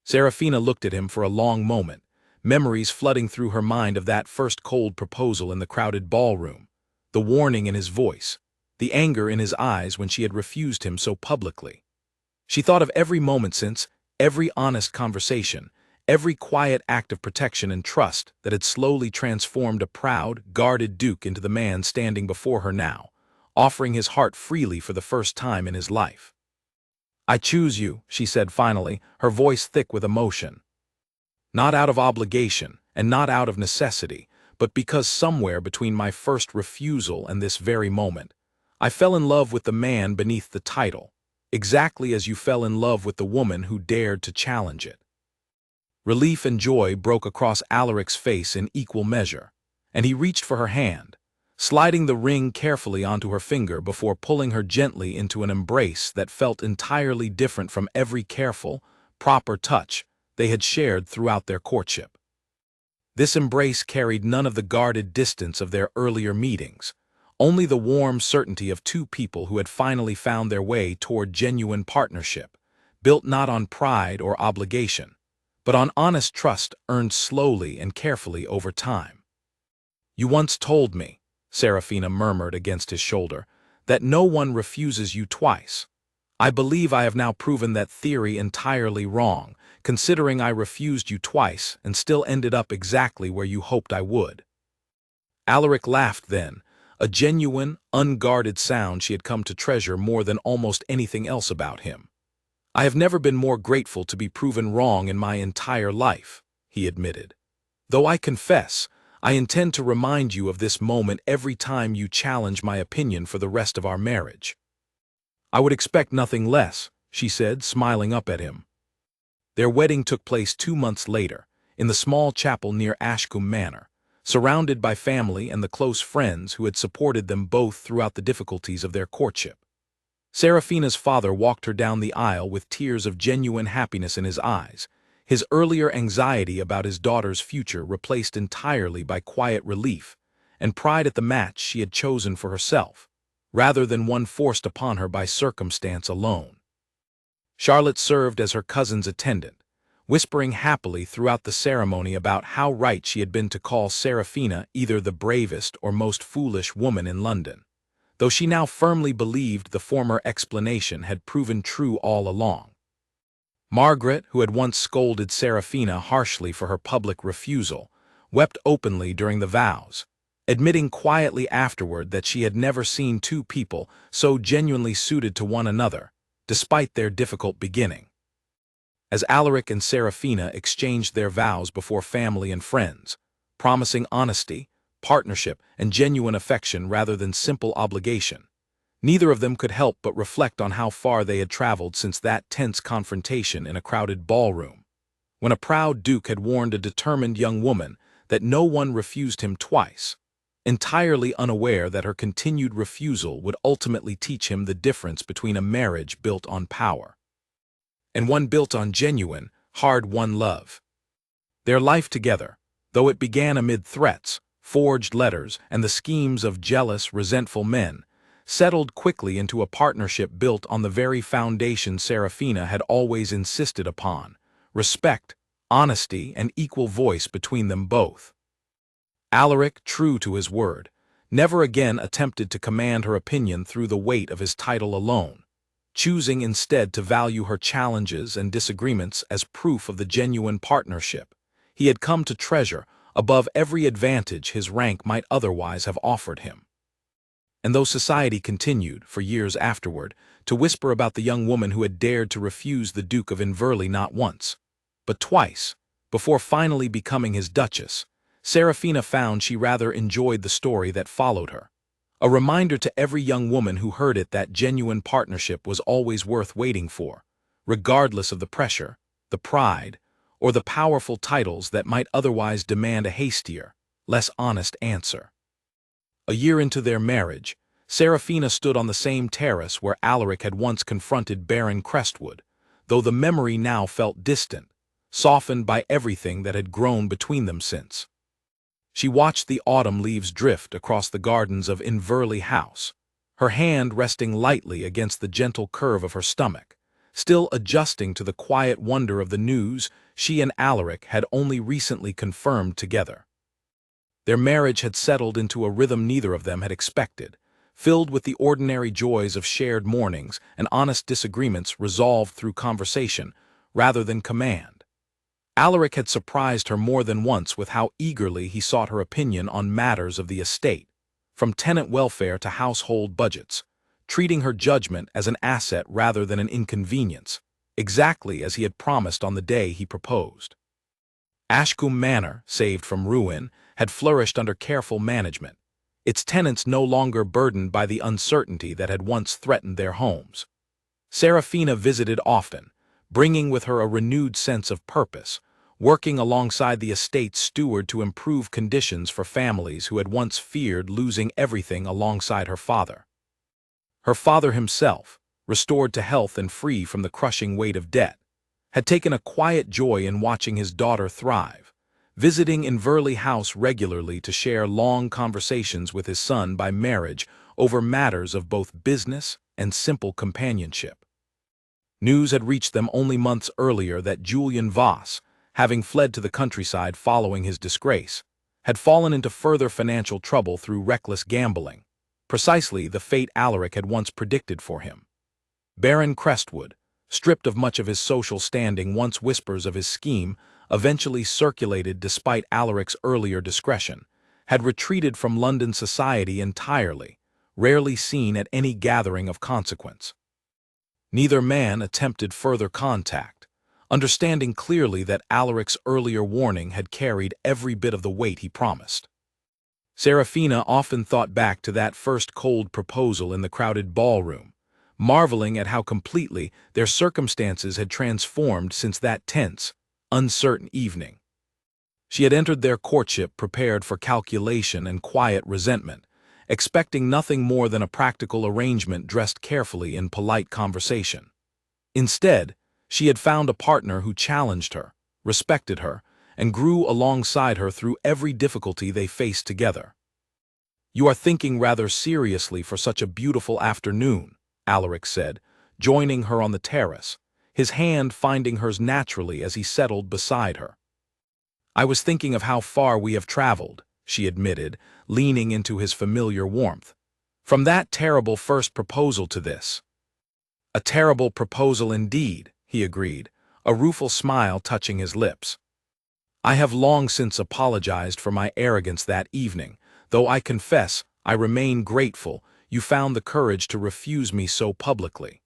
Serafina looked at him for a long moment, memories flooding through her mind of that first cold proposal in the crowded ballroom, the warning in his voice, the anger in his eyes when she had refused him so publicly. She thought of every moment since, every honest conversation, every quiet act of protection and trust that had slowly transformed a proud, guarded duke into the man standing before her now, offering his heart freely for the first time in his life. I choose you, she said finally, her voice thick with emotion. Not out of obligation, and not out of necessity, but because somewhere between my first refusal and this very moment, I fell in love with the man beneath the title, exactly as you fell in love with the woman who dared to challenge it. Relief and joy broke across Alaric's face in equal measure, and he reached for her hand, sliding the ring carefully onto her finger before pulling her gently into an embrace that felt entirely different from every careful, proper touch they had shared throughout their courtship. This embrace carried none of the guarded distance of their earlier meetings, only the warm certainty of two people who had finally found their way toward genuine partnership, built not on pride or obligation, but on honest trust earned slowly and carefully over time. You once told me, Serafina murmured against his shoulder, that no one refuses you twice. I believe I have now proven that theory entirely wrong, considering I refused you twice and still ended up exactly where you hoped I would. Alaric laughed then, a genuine, unguarded sound she had come to treasure more than almost anything else about him. I have never been more grateful to be proven wrong in my entire life, he admitted. Though I confess, I intend to remind you of this moment every time you challenge my opinion for the rest of our marriage. I would expect nothing less, she said, smiling up at him. Their wedding took place 2 months later, in the small chapel near Ashcombe Manor, surrounded by family and the close friends who had supported them both throughout the difficulties of their courtship. Serafina's father walked her down the aisle with tears of genuine happiness in his eyes, his earlier anxiety about his daughter's future replaced entirely by quiet relief and pride at the match she had chosen for herself, rather than one forced upon her by circumstance alone. Charlotte served as her cousin's attendant, whispering happily throughout the ceremony about how right she had been to call Serafina either the bravest or most foolish woman in London, though she now firmly believed the former explanation had proven true all along. Margaret, who had once scolded Serafina harshly for her public refusal, wept openly during the vows, admitting quietly afterward that she had never seen two people so genuinely suited to one another, despite their difficult beginning. As Alaric and Serafina exchanged their vows before family and friends, promising honesty, partnership, and genuine affection rather than simple obligation, neither of them could help but reflect on how far they had traveled since that tense confrontation in a crowded ballroom, when a proud duke had warned a determined young woman that no one refused him twice, entirely unaware that her continued refusal would ultimately teach him the difference between a marriage built on power and one built on genuine, hard-won love. Their life together, though it began amid threats, forged letters, and the schemes of jealous, resentful men, settled quickly into a partnership built on the very foundation Serafina had always insisted upon: respect, honesty, and equal voice between them both. Alaric, true to his word, never again attempted to command her opinion through the weight of his title alone, choosing instead to value her challenges and disagreements as proof of the genuine partnership he had come to treasure above every advantage his rank might otherwise have offered him. And though society continued, for years afterward, to whisper about the young woman who had dared to refuse the Duke of Inverleigh not once, but twice, before finally becoming his duchess, Serafina found she rather enjoyed the story that followed her, a reminder to every young woman who heard it that genuine partnership was always worth waiting for, regardless of the pressure, the pride, or the powerful titles that might otherwise demand a hastier, less honest answer. A year into their marriage, Serafina stood on the same terrace where Alaric had once confronted Baron Crestwood, though the memory now felt distant, softened by everything that had grown between them since. She watched the autumn leaves drift across the gardens of Inverleigh House, her hand resting lightly against the gentle curve of her stomach, still adjusting to the quiet wonder of the news she and Alaric had only recently confirmed together. Their marriage had settled into a rhythm neither of them had expected, filled with the ordinary joys of shared mornings and honest disagreements resolved through conversation rather than command. Alaric had surprised her more than once with how eagerly he sought her opinion on matters of the estate, from tenant welfare to household budgets, treating her judgment as an asset rather than an inconvenience, exactly as he had promised on the day he proposed. Ashcombe Manor, saved from ruin, had flourished under careful management, its tenants no longer burdened by the uncertainty that had once threatened their homes. Serafina visited often, bringing with her a renewed sense of purpose, working alongside the estate's steward to improve conditions for families who had once feared losing everything alongside her father. Her father himself, restored to health and free from the crushing weight of debt, had taken a quiet joy in watching his daughter thrive, visiting Inverleigh House regularly to share long conversations with his son by marriage over matters of both business and simple companionship. News had reached them only months earlier that Julian Voss, having fled to the countryside following his disgrace, had fallen into further financial trouble through reckless gambling, precisely the fate Alaric had once predicted for him. Baron Crestwood, stripped of much of his social standing once whispers of his scheme eventually circulated despite Alaric's earlier discretion, had retreated from London society entirely, rarely seen at any gathering of consequence. Neither man attempted further contact, understanding clearly that Alaric's earlier warning had carried every bit of the weight he promised. Serafina often thought back to that first cold proposal in the crowded ballroom, marveling at how completely their circumstances had transformed since that tense, uncertain evening. She had entered their courtship prepared for calculation and quiet resentment, expecting nothing more than a practical arrangement dressed carefully in polite conversation. Instead, she had found a partner who challenged her, respected her, and grew alongside her through every difficulty they faced together. "You are thinking rather seriously for such a beautiful afternoon," Alaric said, joining her on the terrace, his hand finding hers naturally as he settled beside her. "I was thinking of how far we have traveled," she admitted, leaning into his familiar warmth. "From that terrible first proposal to this." "A terrible proposal indeed," he agreed, a rueful smile touching his lips. "I have long since apologized for my arrogance that evening, though I confess I remain grateful you found the courage to refuse me so publicly.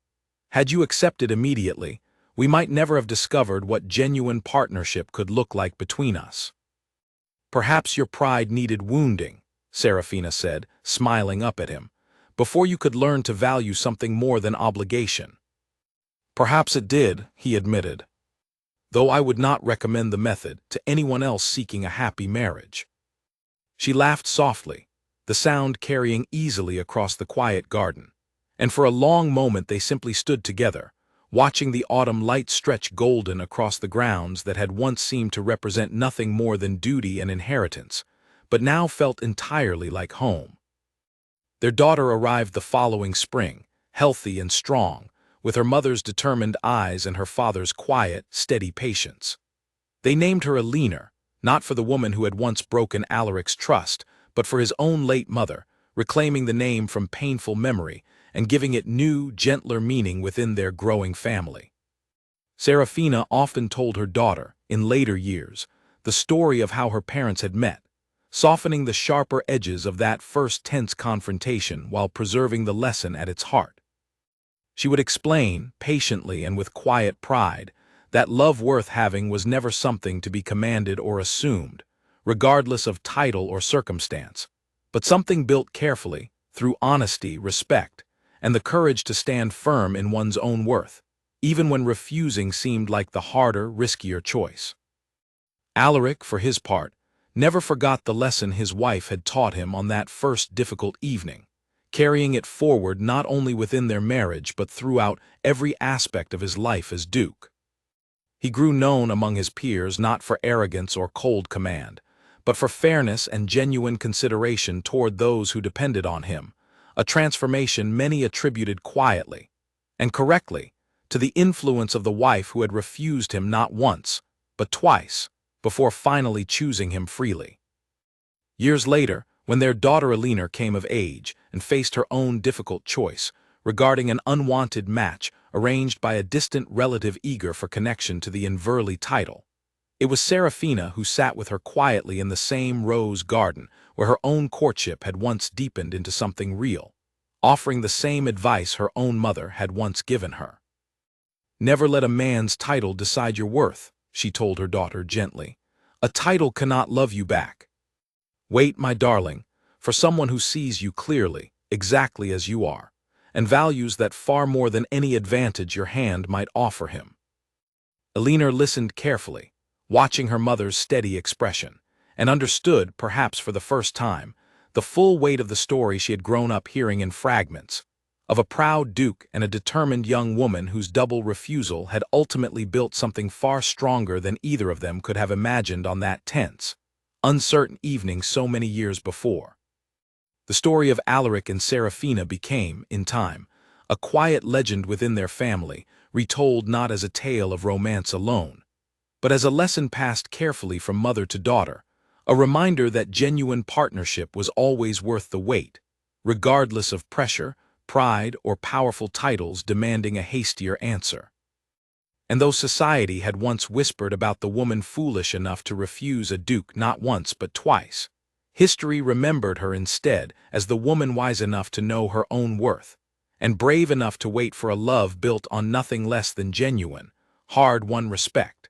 Had you accepted immediately, we might never have discovered what genuine partnership could look like between us." "Perhaps your pride needed wounding," Serafina said, smiling up at him, "before you could learn to value something more than obligation." "Perhaps it did," he admitted, "though I would not recommend the method to anyone else seeking a happy marriage." She laughed softly, the sound carrying easily across the quiet garden, and for a long moment they simply stood together, watching the autumn light stretch golden across the grounds that had once seemed to represent nothing more than duty and inheritance, but now felt entirely like home. Their daughter arrived the following spring, healthy and strong, with her mother's determined eyes and her father's quiet, steady patience. They named her Inverleigh, not for the woman who had once broken Alaric's trust, but for his own late mother, reclaiming the name from painful memory and giving it new, gentler meaning within their growing family. Serafina often told her daughter, in later years, the story of how her parents had met, softening the sharper edges of that first tense confrontation while preserving the lesson at its heart. She would explain, patiently and with quiet pride, that love worth having was never something to be commanded or assumed, regardless of title or circumstance, but something built carefully, through honesty, respect, and the courage to stand firm in one's own worth, even when refusing seemed like the harder, riskier choice. Alaric, for his part, never forgot the lesson his wife had taught him on that first difficult evening, carrying it forward not only within their marriage but throughout every aspect of his life as Duke. He grew known among his peers not for arrogance or cold command, but for fairness and genuine consideration toward those who depended on him, a transformation many attributed quietly, and correctly, to the influence of the wife who had refused him not once, but twice, before finally choosing him freely. Years later, when their daughter Inverleigh came of age and faced her own difficult choice regarding an unwanted match arranged by a distant relative eager for connection to the Inverleigh title, it was Serafina who sat with her quietly in the same rose garden where her own courtship had once deepened into something real, offering the same advice her own mother had once given her. "Never let a man's title decide your worth," she told her daughter gently. "A title cannot love you back. Wait, my darling, for someone who sees you clearly, exactly as you are, and values that far more than any advantage your hand might offer him." Inverleigh listened carefully, watching her mother's steady expression, and understood, perhaps for the first time, the full weight of the story she had grown up hearing in fragments, of a proud duke and a determined young woman whose double refusal had ultimately built something far stronger than either of them could have imagined on that tense, uncertain evening so many years before. The story of Alaric and Serafina became, in time, a quiet legend within their family, retold not as a tale of romance alone, but as a lesson passed carefully from mother to daughter, a reminder that genuine partnership was always worth the wait, regardless of pressure, pride, or powerful titles demanding a hastier answer. And though society had once whispered about the woman foolish enough to refuse a duke not once but twice, history remembered her instead as the woman wise enough to know her own worth, and brave enough to wait for a love built on nothing less than genuine, hard-won respect.